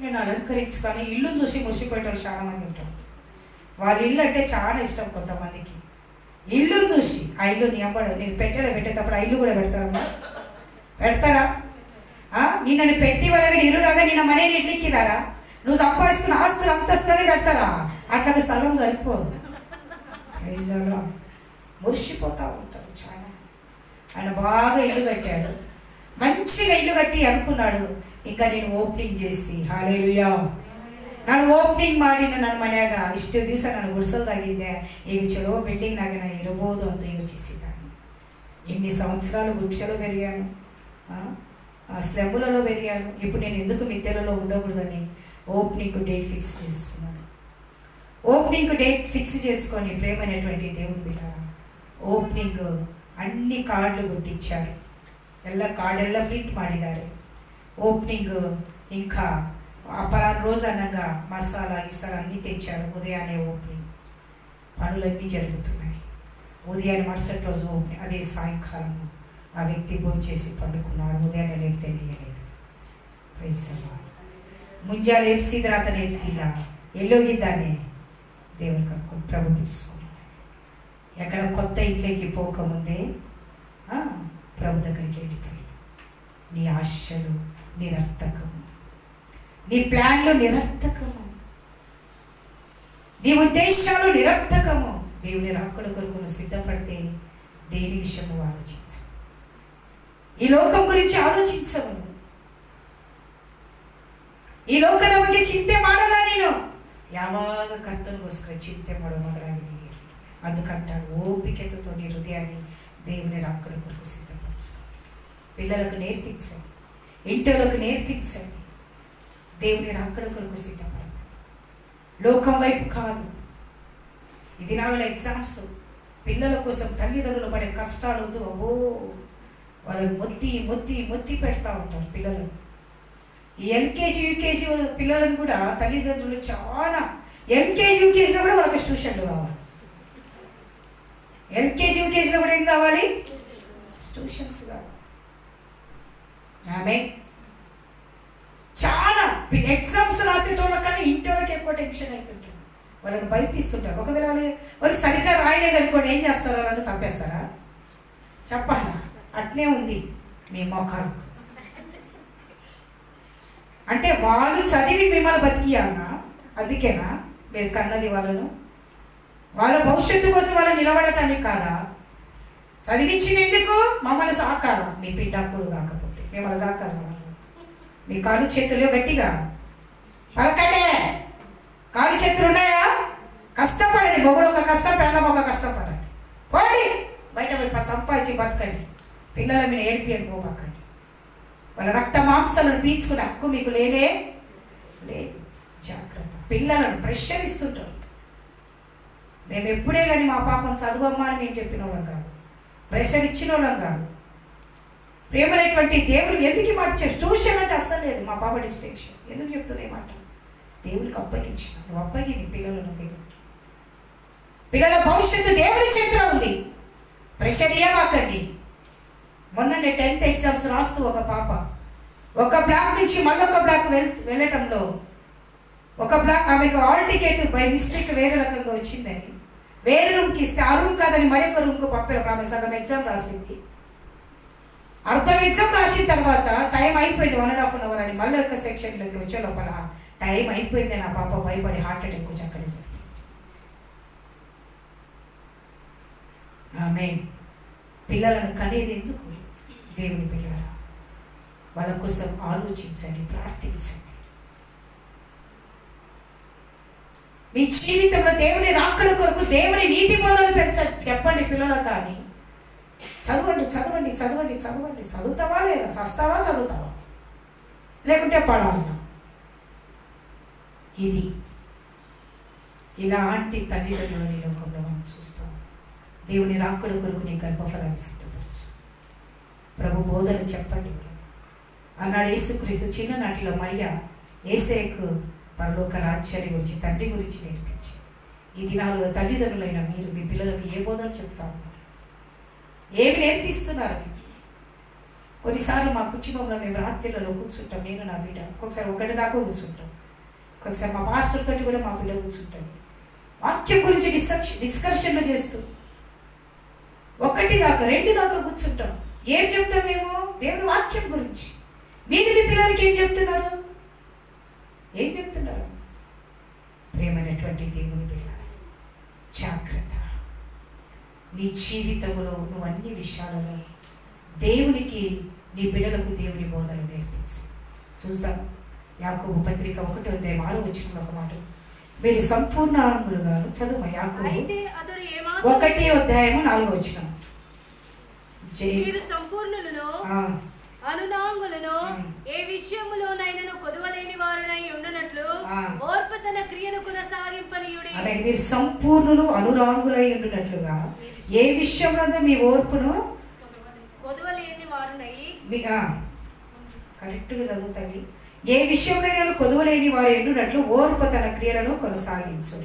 నేను అలంకరించుకొని ఇల్లు చూసి ముసిపోయేటోళ్ళు చాలా మంది ఉంటారు. వాళ్ళ ఇల్లు అంటే చాలా ఇష్టం కొంతమందికి. ఇల్లు చూసి ఆ ఇల్లు నీ అమ్మడు నేను పెట్టేటప్పుడు ఆ ఇల్లు కూడా పెడతారా? నిన్నను పెట్టి వాళ్ళకి ఇరులాగా నిన్న మనేని ఇడ్లిక్కిదారా? నువ్వు సంపాదిస్తున్న ఆస్తులు అంతస్తునే పెడతారా? అట్లా స్థలం సరిపోదు. మురిసిపోతూ ఉంటారు చాలా. ఆయన బాగా ఇల్లు కట్టాడు, మంచిగా ఇల్లు కట్టి అనుకున్నాడు, ఇంకా నేను ఓపెనింగ్ చేసి హల్లెలూయా ನಾನು ಓಪನಿಂಗ್ ಮಾಡಿ ನನ್ನ ಮನ್ಯಾಗ ಇಷ್ಟು ದಿವಸ ನಾನು ಗುಡಿಸಲ್ದಾಗಿದ್ದೆ, ಈಗ ಚಲೋ ಬಿಲ್ಡಿಂಗ್ ನಾಗ ನಾನು ಇರಬಹುದು ಅಂತ ಯೋಚಿಸಿದ್ದಾನೆ. ఇన్ని సంవత్సరాలు వృక్షలో పెరిగాను, స్లెమ్ములలో పెరిగాను, ఇప్పుడు నేను ఎందుకు మిద్దెలలో ఉండకూడదని ఓపెనింగ్ డేట్ ఫిక్స్ చేసుకున్నాను. ఓపెనింగ్ డేట్ ఫిక్స్ చేసుకొని ప్రేమైనటువంటి దేవుని బిడ్డ ఓపెనింగ్ అన్ని ಕಾರ್ಡ್లు ಕೊಟ್ಟಿಚ್ಚಾರು, ಎಲ್ಲ ಕಾರ್ಡೆಲ್ಲ ಪ್ರಿಂಟ್ ಮಾಡಿದ್ದಾರೆ. ఓపెనింగ్ ఇంకా పలానా రోజు అనగా మసాలా గిసాలా అన్నీ తెచ్చారు. ఉదయాన్నే ఓపెనింగ్ పనులన్నీ జరుగుతున్నాయి. ఉదయాన్నే మరుసటి రోజు ఓపెనింగ్. అదే సాయంకాలం ఆ వ్యక్తి భోంచేసి పండుకున్నాడు. ఉదయాన్నే లేపు తెలియలేదు. ಮುಂಜಾನೆ ಎಬ್ಸಿದ್ರೆ ಆತನ ಎಲ್ಲಿಲ್ಲ, ಎಲ್ಲೋಗಿದ್ದಾನೆ దేవుని కనుక ప్రభు పిలుచుకున్నాడు. ఎక్కడ కొత్త ఇంట్లోకి పోకముందే ప్రభు దగ్గరికి వెళ్ళిపోయాడు. నీ ఆశలు నిరర్థకము, నీ ప్లాన్లు నిరర్థకము, నీ ఉద్దేశాలు నిరర్థకము. దేవుని రాకడ కొరకు సిద్ధపడితే దేని విషయము ఆలోచించవు, ఈ లోకం గురించి ఆలోచించవు, ಈ ಲೋಕದ ಬಗ್ಗೆ ಚಿಂತೆ ಮಾಡಲ್ಲ ನೀನು. ಯಾವಾಗ ಕರ್ತನಿಗೋಸ್ಕರ ಚಿಂತೆ ಮಾಡೋ ಮಗಳಾಗಿ ನೀನು. అందుకంటాడు ఓపికతో నీ హృదయాన్ని దేవుని రాకడ కొరకు సిద్ధపరచు. పిల్లలకు నేర్పించండి, ఇంటిలోకి నేర్పించండి, దేవుని రాకడ కొరకు సిద్ధపడండి. లోకం వైపు కాదు. ఇది నా వాళ్ళ ఎగ్జామ్స్, పిల్లల కోసం తల్లిదండ్రులు పడే కష్టాలు వద్దు. అబ్బో వాళ్ళని మొత్తి పెడతా ఉంటారు పిల్లలు. ఈ ఎల్కేజీ యూకేజీ పిల్లలను కూడా తల్లిదండ్రులు చాలా, ఎల్కేజీ యూకేజీలో కూడా వాళ్ళకి ట్యూషన్లు కావాలి. ఎల్కేజీ యూకేజీలో కూడా ఏం కావాలి? ట్యూషన్స్ కావాలి. ఆమె చాలా ఎగ్జామ్స్ రాసేటోళ్ళ కన్నా ఇంటి వాళ్ళకి ఎక్కువ టెన్షన్ అవుతుంటుంది. వాళ్ళని భయపిస్తుంటారు. ఒకవేళ వాళ్ళు సరిగ్గా రాయలేదనుకోండి, ఏం చేస్తారో వాళ్ళని చంపేస్తారా? చెప్పాలా? అట్నే ఉంది మీ మొఖాలు. అంటే వాళ్ళు చదివి మిమ్మల్ని బతికియాలనా? అందుకేనా మీరు కన్నది వాళ్ళను? వాళ్ళ భవిష్యత్తు కోసం వాళ్ళు నిలబడటానికి కాదా? చదివించింది ఎందుకు? మమ్మల్ని సాకాల. మీ పిండాకుడు కాకపోతే మిమ్మల్ని సాకాల. మీ కాలు చేతులు గట్టిగా పలకండే. కాలు చేతులు ఉన్నాయా? కష్టపడండి. మొగుడు ఒక కష్టం, పెళ్ళం ఒక కష్టపడండి. పోండి బయట పోయి సంపాదించి బతకండి. పిల్లల మీద ఏడిపియండి, పోబాకండి. వాళ్ళ రక్త మాంసాలను పీల్చుకునే హక్కు మీకు లేనే లేదు. జాగ్రత్త. పిల్లలను ప్రెషర్ ఇస్తుంటారు. మేము ఎప్పుడే కానీ మా పాపం చదువమ్మా అని మేము చెప్పిన వాళ్ళం కాదు, ప్రెషర్ ఇచ్చిన వాళ్ళం కాదు. ప్రేమనేటువంటి దేవుడు ఎందుకు ఈ మాట చెప్పి ట్యూషన్ అంటే అస్సలు లేదు. మా పాప డిస్ట్రిక్షన్ ఎందుకు చెప్తున్నా ఈ మాట? దేవుడికి అప్పగించిన నువ్వు అప్పగి నీ పిల్లలను దేవుడికి. పిల్లల భవిష్యత్తు దేవుడి చేతిలో ఉంది. ప్రెషర్ ఇవ్వకండి. మొన్ననే 10th ఎగ్జామ్స్ రాస్తూ ఒక పాప ఒక బ్లాక్ నుంచి మళ్ళొక బ్లాక్ వెళ్ళటంలో ఒక బ్లాక్ ఆమెకు ఆల్ టికెట్ బై మిస్టేక్ వేరే రకంగా వచ్చిందని వేరే రూమ్కి ఇస్తే ఆ రూమ్ కాదని మరొక రూమ్కి పంపారు. ఆమె సగం ఎగ్జామ్ రాసింది. అర్థం ఎగ్జామ్ రాసిన తర్వాత టైం అయిపోయింది 1.5 hour అని మళ్ళీ ఒక సెక్షన్లోకి వచ్చే లోపల టైం అయిపోయింది. నా పాప భయపడి హార్ట్ అటాక్ వచ్చి అక్కడే సరి. ఆమె పిల్లలను కనేది ఎందుకు? దేవుని పిల్లరా, వాళ్ళ కోసం ఆలోచించండి, ప్రార్థించండి. మీ జీవితంలో దేవుని రాకడ కొరకు దేవుని నీతి బోధనలు పెంచండి. చెప్పండి పిల్లలు కానీ చదవండి చదవండి చదవండి చదవండి. చదువుతావా లేదా? చస్తావా? చదువుతావా? లేకుంటే పడాలన్నా? ఇది ఇలాంటి తల్లిదండ్రులు నీ లోకంలో మనం చూస్తాం. దేవుని రాకడ కొరకు నీ గర్భఫలాన్ని సిద్ధపరచు. ప్రభు బోధన చెప్పండి. అన్నాడు యేసుక్రీస్తు చిన్ననాటిలో మరియ యేసేకు పరలోక రాజ్యాన్ని గురించి, తండ్రి గురించి నేర్పించి ఈ దినాలలో తల్లిదండ్రులైన మీరు మీ పిల్లలకు ఏ బోధన చెప్తా ఉన్నారు? ఏమి నేర్పిస్తున్నారు? కొన్నిసార్లు మా కుటుంబంలో మేము రాత్రిలలో కూర్చుంటాం. నేను నా బిడ్డ ఒక్కొక్కసారి 1 దాకా కూర్చుంటాం. ఒక్కొక్కసారి మా పాస్టర్ తోటి కూడా మా బిడ్డ కూర్చుంటాం. వాక్యం గురించి డిస్కషన్లు చేస్తూ 1 దాకా 2 దాకా కూర్చుంటాం. ఏం చెప్తాం మేము? దేవుని వాక్యం గురించి. మీరు మీ పిల్లలకి ఏం చెప్తున్నారు? ఏం చెప్తున్నారు? ప్రేమైనటువంటి దేవుని పిల్లలు, జాగ్రత్త. నీ జీవితంలో నువ్వు అన్ని విషయాలలో దేవునికి, నీ బిడ్డలకు దేవుని బోధనలు నేర్పించు. చూద్దాం. యాకోబు పత్రిక 1:6 ఒక మాట, మీరు సంపూర్ణాంగులుగాను. చదువు యాకోబు 1:4. సంపూర్ణులను అనునాంగులను ఏ విషయములోనైనను కొదవలేని వారునై ఉండునట్లు ఓర్పు తన క్రియను కొనసాగింపనీయుడి. మీరు సంపూర్ణులు అనురాంగులై ఉండునట్లుగా ఏ విషయంలో మీ ఓర్పును కొదవలేని వారునై. కరెక్ట్గా చదువుతాయి. ఏ విషయంలో కొదవలేని వారు ఉండునట్లు ఓర్పు తన క్రియలను కొనసాగించు.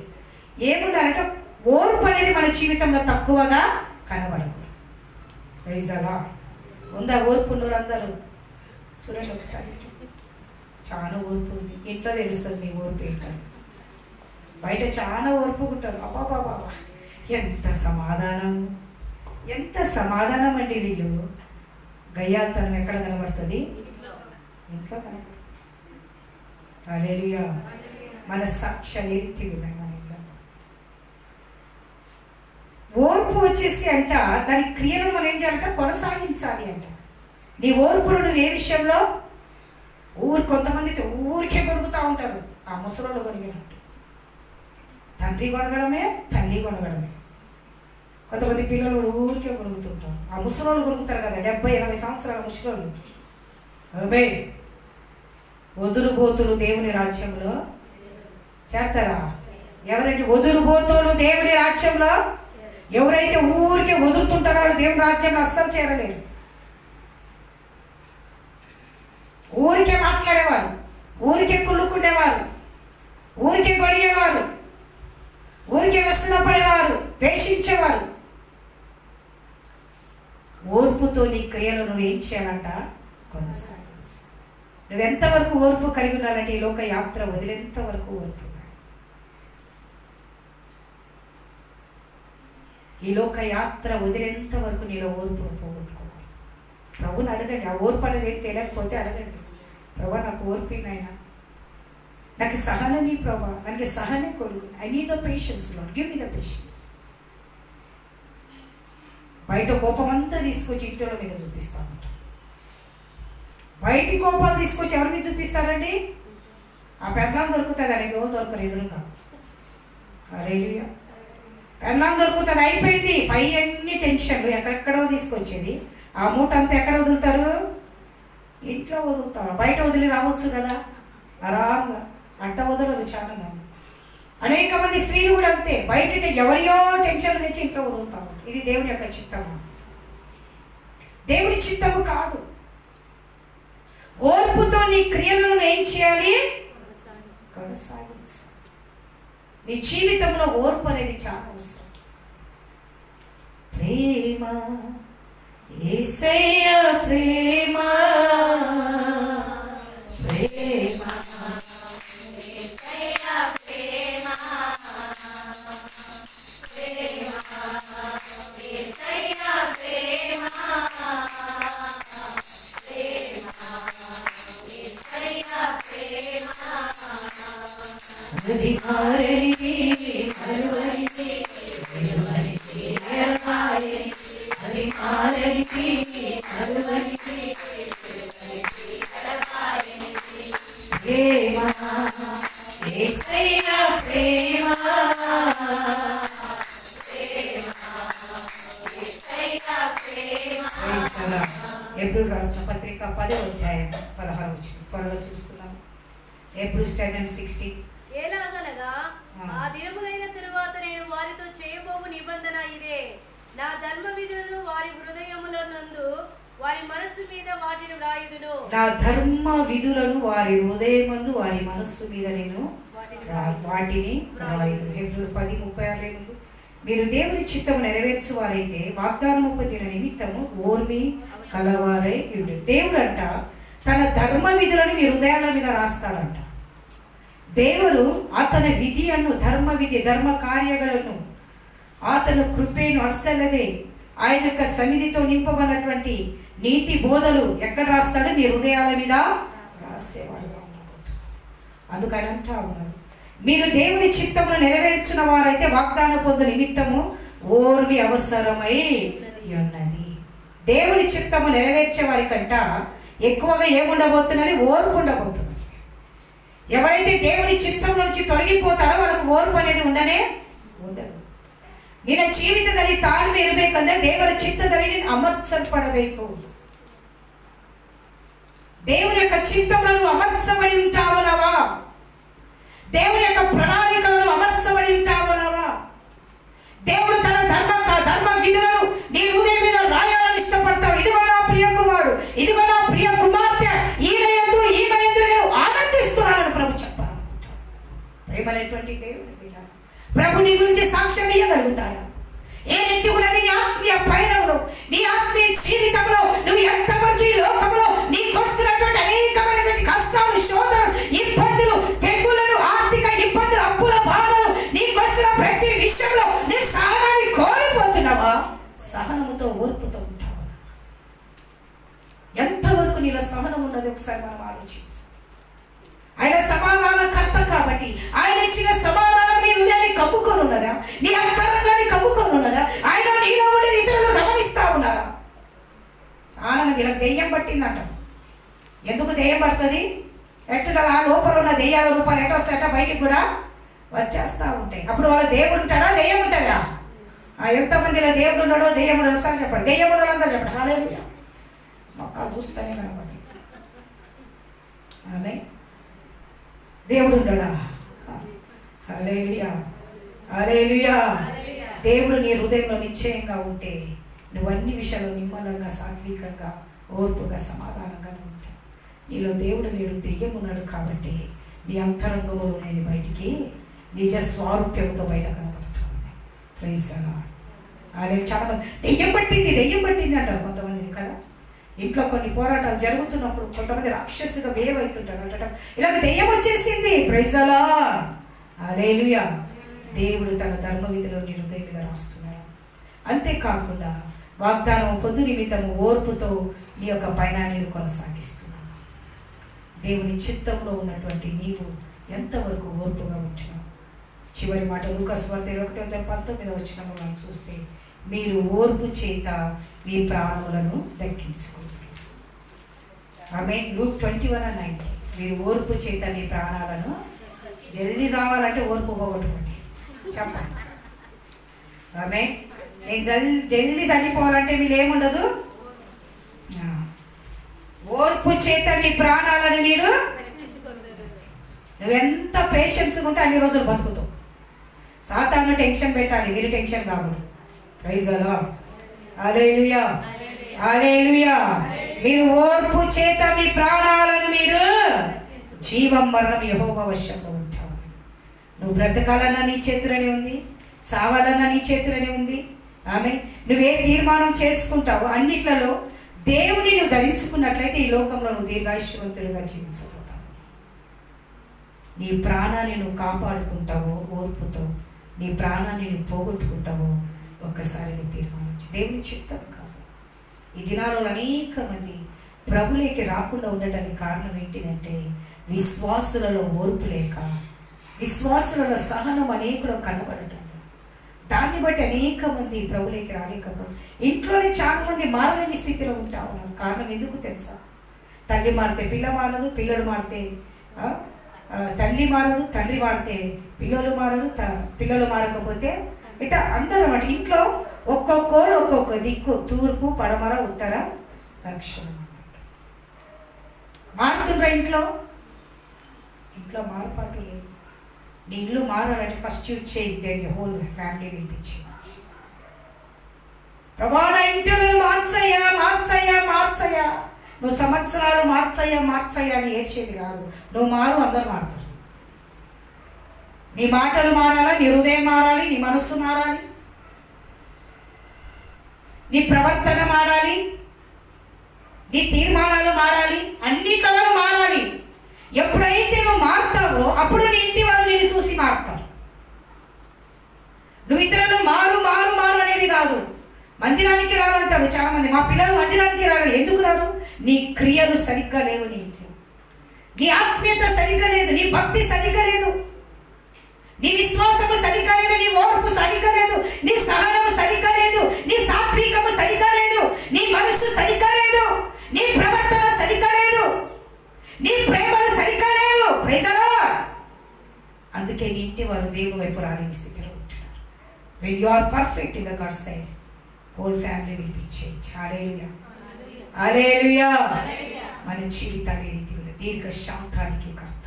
ఏముండాలంటే ఓర్పు అనేది మన జీవితంలో తక్కువగా కనబడకూడదు. ప్రైజ్ అలా ఉందా? ఓర్పు ఉన్నోళ్ళు అందరూ చూడండి ఒకసారి. చాలా ఓర్పు ఉంది. ఇంట్లో తెలుస్తుంది మీ ఓర్పు ఏంటని. బయట చాలా ఓర్పు ఉంటారు. అబ్బాబాబా ఎంత సమాధానం, ఎంత సమాధానం అండి. వీళ్ళు గయ్యాలతనం ఎక్కడ కనబడుతుంది? ఇంట్లో కనబడుతుంది. హల్లెలూయా. మన సాక్ష్యాలు ఎత్తి ఉన్నాయి మన ఇంట్లో. ఓర్పు వచ్చేసి అంట దాని క్రియను మనం ఏం చేయాలంట? కొనసాగించాలి అంట. నీ ఓర్పును నువ్వు ఏ విషయంలో? కొంతమంది ఊరికే కొనుగుతూ ఉంటారు. ఆ ముసలోళ్ళు కొనిగినట్టు తండ్రి కొనగడమే, తల్లి కొనగడమే. కొంతమంది పిల్లలు ఊరికే కొనుగుతుంటారు. ఆ ముసలోళ్ళు కొనుగుతారు కదా, 70-80 సంవత్సరాల ముసలోళ్ళు. అబ్బే, వదురుబోతులు దేవుని రాజ్యంలో చేరతారా? ఎవరంటే వదురుబోతులు దేవుని రాజ్యంలో? ఎవరైతే ఊరికే వదులుతుంటారో వాళ్ళు దేవుని రాజ్యంలో అస్సలు చేరలేరు. ఊరికే మాట్లాడేవారు, ఊరికే కుళ్ళుకునేవారు, ఊరికే గొడిగేవారు, ఊరికే వ్యసనపడేవారు, ద్వేషించేవారు. ఓర్పుతో నీ క్రియలు నువ్వు ఏం చేయాలంట? కొనసాగించు. నువ్వు ఎంతవరకు ఓర్పు కలిగి ఉండాలంటే ఈ లోక యాత్ర వదిలేంత వరకు ఓర్పు. ఈ లోక యాత్ర వదిలేంత వరకు నీలో ఓర్పును పోగొట్టుకోవాలి. ప్రభుని అడగండి. ఆ ఓర్పు అనేది ఏం తెలియకపోతే అడగండి, ప్రభా నాకు ఓర్పినైనా, నాకు సహనమే ప్రభా, ನನಗೆ సహనే కొడుకు, I need the patience lord, give me the patience. బయట కోపం అంతా తీసుకొచ్చి ఇంట్లో మీద చూపిస్తా ఉంటాం. బయటి కోపాలు తీసుకొచ్చి ఎవరి మీద చూపిస్తారండి? ఆ పెళ్ళాం దొరుకుతుంది అని రోజు దొరకరు ఎదురుగా. హల్లెలూయా. పెళ్ళాం దొరుకుతుంది, అయిపోయింది. పై అన్ని టెన్షన్లు ఎక్కడెక్కడో తీసుకొచ్చేది. ఆ మూట అంతా ఎక్కడ వదులుతారు? ఇంట్లో వదులుతారు. బయట వదిలి రావచ్చు కదా ఆరాంగా. అట్ట వదలరు చాలా మంది. అనేక మంది స్త్రీలు కూడా అంతే, బయట ఎవరియో టెన్షన్లు తెచ్చి ఇంట్లో వదులుతారు. ఇది దేవుని యొక్క చిత్తము, దేవుని చిత్తము కాదు. ఓర్పుతో నీ క్రియలను ఏం చేయాలి? కొనసాగించు. నీ జీవితంలో ఓర్పు అనేది చాలా అవసరం. ప్రేమ, యేసయ్య ప్రేమ, ప్రేమ, యేసయ్య ప్రేమ, ప్రేమ, యేసయ్య ప్రేమ, ప్రేమ, యేసయ్య ప్రేమ, అధికారిణి కరువరిణి కరువరిణి కరువరిణి అధికారిణి కరువరిణి కరువరిణి ప్రేమ, యేసయ్య ప్రేమ, ప్రేమ, యేసయ్య ప్రేమ. ఎబ్రూలు రాసిన పత్రిక 10వ అధ్యాయం 16వ వచనం త్వరగా చూసుకున్నాం. ఎబ్రూస్ 10:16. ఎలాగనగా ఆ దినములైన తరువాత నేను వారితో చేయబోవు నిబంధన ఇదే, నా ధర్మ విధులను వారి హృదయములనందు వారి మనస్సు మీద వాటిని వ్రాయుదును. నా ధర్మ విధులను వారి హృదయమందు వారి మనస్సు మీద నేను వాటిని వ్రాయుదును. హెబ్రీయులు 10:36. మీరు దేవుని చిత్తము నెరవేర్చువారైతే వాగ్దానము పొందిన నిమిత్తము ఓర్మి కలవారై ఉండు. దేవుడు అంట తన ధర్మ విధులను మీ హృదయాల మీద రాస్తాడంట. ದೇವರು ಆತನ ವಿಧಿಯನ್ನು ಧರ್ಮ ವಿಧಿ ಧರ್ಮ ಕಾರ್ಯಗಳನ್ನು ఆతను కృపేను అస్తలదే ఆయన యొక్క సన్నిధితో నింపబడినటువంటి నీతి బోధలు ఎక్కడ రాస్తాడు? మీ హృదయాల మీద రాసేవాడుగా ఉండబోతున్నాడు. అందుకని అంటా ఉన్నాడు, మీరు దేవుని చిత్తమును నెరవేర్చిన వారైతే వాగ్దాన పొందు నిమిత్తము ఓర్మి అవసరమై ఉన్నది. దేవుని చిత్తము నెరవేర్చే వారికంట ఎక్కువగా ఏముండబోతున్నది? ఓర్పు ఉండబోతున్నది. ఎవరైతే దేవుని చిత్తం నుంచి ತೊಲಗಿపోತಾರೋ వాళ్ళకు ಓರ್ಪು అనేది ఉండనే ఉండదు. ನಿನ್ನ ಜೀವಿತದಲ್ಲಿ ತಾಳ್ಮೆ ಇರಬೇಕಂದ್ರೆ ದೇವರ ಚಿತ್ತದಲ್ಲಿ ನೀನು ಅಮರ್ಸಲ್ಪಡಬೇಕು. దేవుని యొక్క చిత్తములను అమర్చబడి ఉంటావనవా? దేవుని యొక్క ప్రణాళికలను అమర్చబడి ఉంటావనవా? దేవుడు తన ధర్మ విధులను నీ హృదయం మీద రాయాలని ఇష్టపడతాడు. ఇదిగో నా ప్రియ కుమారుడు, ఇదిగో నా ప్రియ కుమార్తె, ఈమె యందు నేను ఆనందిస్తున్నానని ప్రభు చెప్పాలనుకుంటాడు. ప్రేమనేటువంటి దేవుని బిడ్డ, ప్రభు నీ గురించి సాక్ష్యం ఇవ్వగలుగుతాడా? ఏ రీతి ఉన్నది నీ ఆత్మీయ పయనంలో, నీ ఆత్మీయ జీవితంలో నువ్వు ఎంతవరకు ఈ లోకంలో నీకు వస్తున్నటువంటి అనేకమైనటువంటి కష్టాలు, శోధనలు, ఇబ్బందులు, తెగులను, ఆర్థిక ఇబ్బందులు, అప్పుల బాధలు, నీకు వస్తున్న ప్రతి విషయంలో నీ సహనాన్ని కోల్పోతున్నావా? సహనముతో ఓర్పుతో ఉంటావా? ఎంతవరకు నీలో సహనం ఉన్నది ఒకసారి మనం ఆలోచించు. ఆయన సమాధానకర్త కాబట్టి ఆయన ఇచ్చిన సమాధానం నీ హృదయాన్ని కమ్ముకొని ఉన్నదా? నీ అంతరంగాన్ని కమ్ముకొని ఉన్నదా? ఆయన నీలో ఉండేది ఇతరులు గమనిస్తా ఉన్నారా? చాలా మంది ఇలా దెయ్యం పట్టిందంట. ఎందుకు దెయ్యం పడుతుంది? ఎట్లా ఆ లోపల ఉన్న దెయ్యాల రూపాలు ఎట్ట వస్తాయట బయటికి కూడా వచ్చేస్తూ ఉంటాయి. అప్పుడు వాళ్ళ దేవుడు ఉంటాడా? దెయ్యం ఉంటుందా? ఎంతమంది ఇలా దేవుడు ఉన్నాడో దెయ్యం ఉన్నాడు సార్ చెప్పండి. దెయ్యం ఉన్నాడంతా చెప్పండి. హల్లెలూయా. మొక్కలు చూస్తూనే కనబడి ఆమె దేవుడు ఉండడా? హల్లెలూయా, హల్లెలూయా. దేవుడు నీ హృదయంలో నిశ్చయంగా ఉంటే నువ్వు అన్ని విషయాల్లో నిమ్మలంగా, సాత్వికంగా, ఓర్పుగా, సమాధానంగా ఉంటావు. నీలో దేవుడు లేడు, దెయ్యం ఉన్నాడు కాబట్టి నీ అంతరంగంలో నేను బయటికి నిజ స్వారూప్యంతో బయట కనబడుతుంది. Praise the lord. చాలా మంది దెయ్యం పట్టింది అంటారు కొంతమందిని కదా. ఇంట్లో కొన్ని పోరాటాలు జరుగుతున్నప్పుడు కొంతమంది రాక్షసుగా బిహేవ్ అవుతుంటారు అంటడం, ఇలాగ దెయ్యం వచ్చేసింది. ప్రైజ్ ది లార్డ్, హల్లెలూయా. దేవుడు తన ధర్మ విధిలో నీ హృదయం మీద రాస్తున్నాడు. అంతేకాకుండా వాగ్దానం పొందు నిమిత్తము ఓర్పుతో నీ యొక్క పయనాన్ని కొనసాగిస్తున్నాను. దేవుని చిత్తంలో ఉన్నటువంటి నీవు ఎంతవరకు ఓర్పుగా ఉంటున్నావు? చివరి మాట లూకాసు వార్త 21:19 మనం చూస్తే, మీరు ఓర్పు చేత మీ ప్రాణములను దక్కించుకుంటారు. ఆమేన్. లూక్ 21:19, మీరు ఓర్పు చేత మీ ప్రాణాలను, జల్దీ చావాలంటే ఓర్పు పోగొట్టుకోండి, చెప్పండి. ఆమేన్. నేను జల్దీ చనిపోవాలంటే మీరు ఏముండదు, ఓర్పు చేత మీ ప్రాణాలను మీరు, నువ్వెంత పేషెన్స్ ఉంటే అన్ని రోజులు బతుకుతావు. సాతాను టెన్షన్ పెట్టాలి, మీరు టెన్షన్ కాకూడదు. ప్రైజ్ ది లార్డ్, హల్లెలూయా, హల్లెలూయా. మీరు ఓర్పు చేత మీ ప్రాణాలను మీరు, జీవం మరణం యెహోవా వశంలో ఉంటావు. నువ్వు బ్రతకాలన్నా నీ చేతిలోనే ఉంది, చావాలన్నా నీ చేతిలోనే ఉంది. ఆమె నువ్వే తీర్మానం చేసుకుంటావు అన్నిట్లలో దేవుని నువ్వు ధరించుకున్నట్లయితే ఈ లోకంలో నువ్వు దీర్ఘాయుష్యవంతులుగా జీవించబోతావు. నీ ప్రాణాన్ని నువ్వు కాపాడుకుంటావో ఓర్పుతో, నీ ప్రాణాన్ని నువ్వు పోగొట్టుకుంటావో ఒక్కసారి నువ్వు తీర్మానించు. దేవుని చిత్తం కాదు. ఈ దినాలలో అనేక మంది ప్రభులేకి రాకుండా ఉండటానికి కారణం ఏంటిదంటే, విశ్వాసులలో ఓర్పు లేక, విశ్వాసులలో సహనం అనేకులు కనబడటం. దాన్ని బట్టి అనేక మంది ప్రభులేకి రాలేకపోతే ఇంట్లోనే చాలా మంది మారలేని స్థితిలో ఉంటా ఉన్నారు. కారణం ఎందుకు తెలుసా? తల్లి మారితే పిల్ల మారదు, పిల్లలు మారితే తల్లి మారదు, తండ్రి మారితే పిల్లలు మారదు, పిల్లలు మారకపోతే ఇట్లా అందరూ అన్నమాట. ఇంట్లో ఒక్కొక్కరు ఒక్కొక్క దిక్కు, తూర్పు, పడమర, ఉత్తర, దక్షిణం మారుతుండ్రా. ఇంట్లో మార్పాటు లేదు. నీ ఇల్లు మారాలంటే first you change, then your whole family will be change. ప్రభా నా ఇంటిని మార్చయ్యా, మార్చయ్యా, మార్చయ్యా. నువ్వు సంవత్సరాలు మార్చయ్యా అని ఏడ్చేది కాదు. నువ్వు మారు, అందరూ మారుతారు. నీ మాటలు మారాలా, నీ హృదయం మారాలి, నీ మనస్సు మారాలి, నీ ప్రవర్తన మారాలి, నీ తీర్మానాలు మారాలి, అన్నిట్లలో మారాలి. ఎప్పుడైతే నువ్వు మారుతావో అప్పుడు నీ ఇంటి వాళ్ళు నిన్ను చూసి మారుతారు. నువ్వు ఇతరులు మారు మారు మారు అనేది కాదు. మందిరానికి రారంటారు చాలా మంది. మా పిల్లలు మందిరానికి రారు. ఎందుకు రారు? నీ క్రియలు సరిగ్గా లేవు, నీ ఇంట్లో నీ ఆత్మీయత సరిగ్గా లేదు, నీ భక్తి సరిగ్గా లేదు, నీ విశ్వాసము సరిగ్గా లేదు, నీ ఓర్పు సరిగ్గా లేదు, నీ సహనము సరిగ్గా లేదు, నీ సాత్వికము సరిగ్గా లేదు, నీ మనస్సు సరిగ్గా లేదు, నీ ప్రవర్తన సరిగ్గా లేదు, నీ ప్రేమలు సరిగ్గా లేవు. Praise the lord. అందుకే నీ ఇంటి వారు దేవుని వైపు రాలేని స్థితిలో ఉంటున్నారు. When you are perfect in the God's side, whole family will be changed. Hallelujah, hallelujah. మన జీవితాలు ఏ రీతి ఉంది? దీర్ఘశాంతానికి కర్త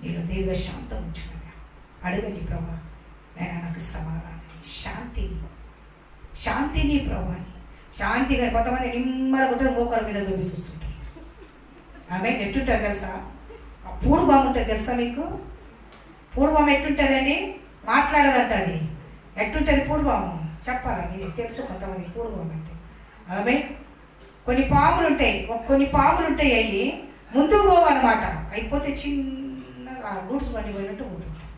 నీలో దీర్ఘశాంతం ఉంచున్నదా? అడగండి ప్రభా, నేను నాకు సమాధానం, శాంతిని ప్రభాని. శాంతిగా కొంతమంది నిమ్మల గుట్ట మోకాల మీద దొబ్బి చూస్తుంటారు. ఆమె ఎట్టుంటారు తెలుసా? పూడు బామ్మ ఉంటుంది తెలుసా మీకు? పూడు బామ్మ ఎట్టుంటుందండి? మాట్లాడదంట. అది ఎట్టుంటుంది పూడు బామ్మ? చెప్పాలా? మీరు తెలుసు కొంతమంది పూడు బామ్మ అంటే. ఆమె కొన్ని పాములు ఉంటాయి అవి ముందుకు పోవన్నమాట. అయిపోతే చిన్నగా గూడ్స్ బండి పోయినట్టు పోతుంటాయి.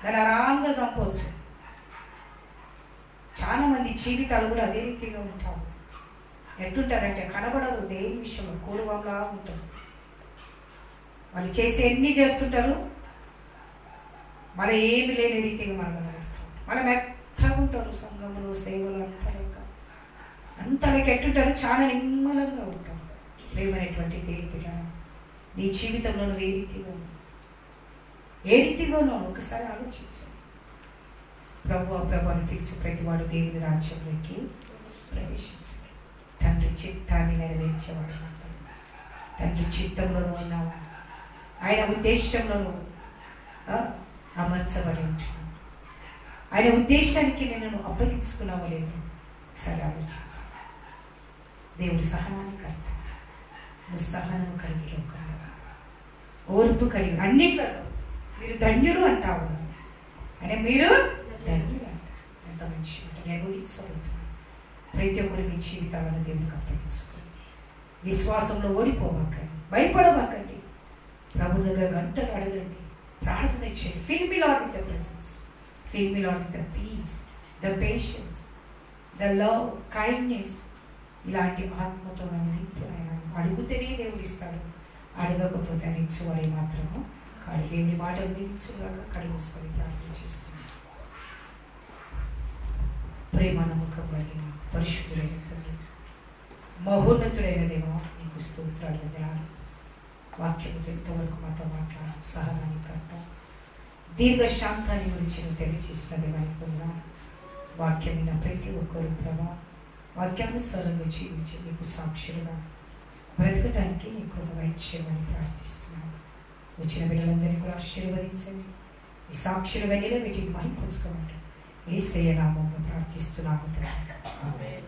దాన్ని ఆరాంగా చంపవచ్చు. చాలా మంది జీవితాలు కూడా అదే రీతిగా ఉంటారు. ఎట్టుంటారంటే కనబడరు, దేని విషయంలో కూడువంలా ఉంటారు. వాళ్ళు చేసి ఎన్ని చేస్తుంటారు, మళ్ళీ ఏమి లేని రీతిగా మనం మనం మెత్తగా ఉంటారు. సంఘములు సేవలు అంతలోకి ఎట్టుంటారు, చాలా నిమ్మలంగా ఉంటారు. ప్రేమనేటువంటి దేవుని పిల్ల, నీ జీవితంలో నువ్వు ఏ రీతిగానో ఒకసారి ఆలోచించు. ప్రభు అని పిలిచి ప్రతివాడు దేవుని రాజ్యంలోకి ప్రవేశించాలి. తండ్రి చిత్తాన్ని నెరవేర్చేవాడు మాత్రం. తండ్రి చిత్తంలోనూ ఉన్నావు, ఆయన ఉద్దేశంలోనూ అమర్చబడి ఉంటున్నావు. ఆయన ఉద్దేశానికి నేను అప్పగించుకున్నావో లేదు ఒకసారి ఆలోచించు. దేవుడు సహనాన్ని కర్త. నువ్వు సహనం కలిగి లోకంలో ఓర్పు కలిగి అన్నిట్లలో మీరు ధన్యుడు అంటావు. అంటే మీరు ధన్యుడు అంట. ఎంత మంచి నేను ఊహించగలుగుతున్నాను. ప్రతి ఒక్కరి మీ జీవితాలను దేవునికి అప్పగించుకోండి. విశ్వాసంలో ఓడిపోబాకండి, భయపడబాకండి. ప్రభు దగ్గర గంటలు అడగండి, ప్రార్థన చేయండి. Fill me lord with the presence, fill me lord with the peace, the patience, the love, kindness. ఇలాంటి ఆత్మతో నన్ను నింపు ఆయన. అడుగుతేనే దేవుడు ఇస్తాడు, అడగకపోతే అని ఇచ్చువారి మాత్రము కాదు. దేవుని మాటలు దించుగాక కడుగుసుకొని ప్రార్థన చేస్తున్నాను. ప్రేమ నమ్మకం కలిగిన పరిశుద్ధుడైన తండ్రి, మహోన్నతుడైన దేవా, నీకు స్తోత్రాలు వందనాలు. వాక్యముతో ఇంతవరకు మాతో మాట్లాడు సహనాన్ని కర్త, దీర్ఘశాంతాన్ని గురించి నువ్వు తెలియజేసిన దేవానికి వందనాలు. వాక్యమైన ప్రతి ఒక్కరు ప్రభా వాక్యానుసారంగా జీవించి నీకు సాక్షులుగా బ్రతకటానికి నీ కృప దయచేయమని ప్రార్థిస్తున్నాను. వచ్చిన బిడ్డలందరినీ కూడా ఆశీర్వదించండి. ఈ సాక్షులుగా నిలబెట్టి మహింపరుచుకోమంటారు. యేసయ్య నామములో ప్రార్థిస్తున్నాము తండ్రి. ఆమేన్.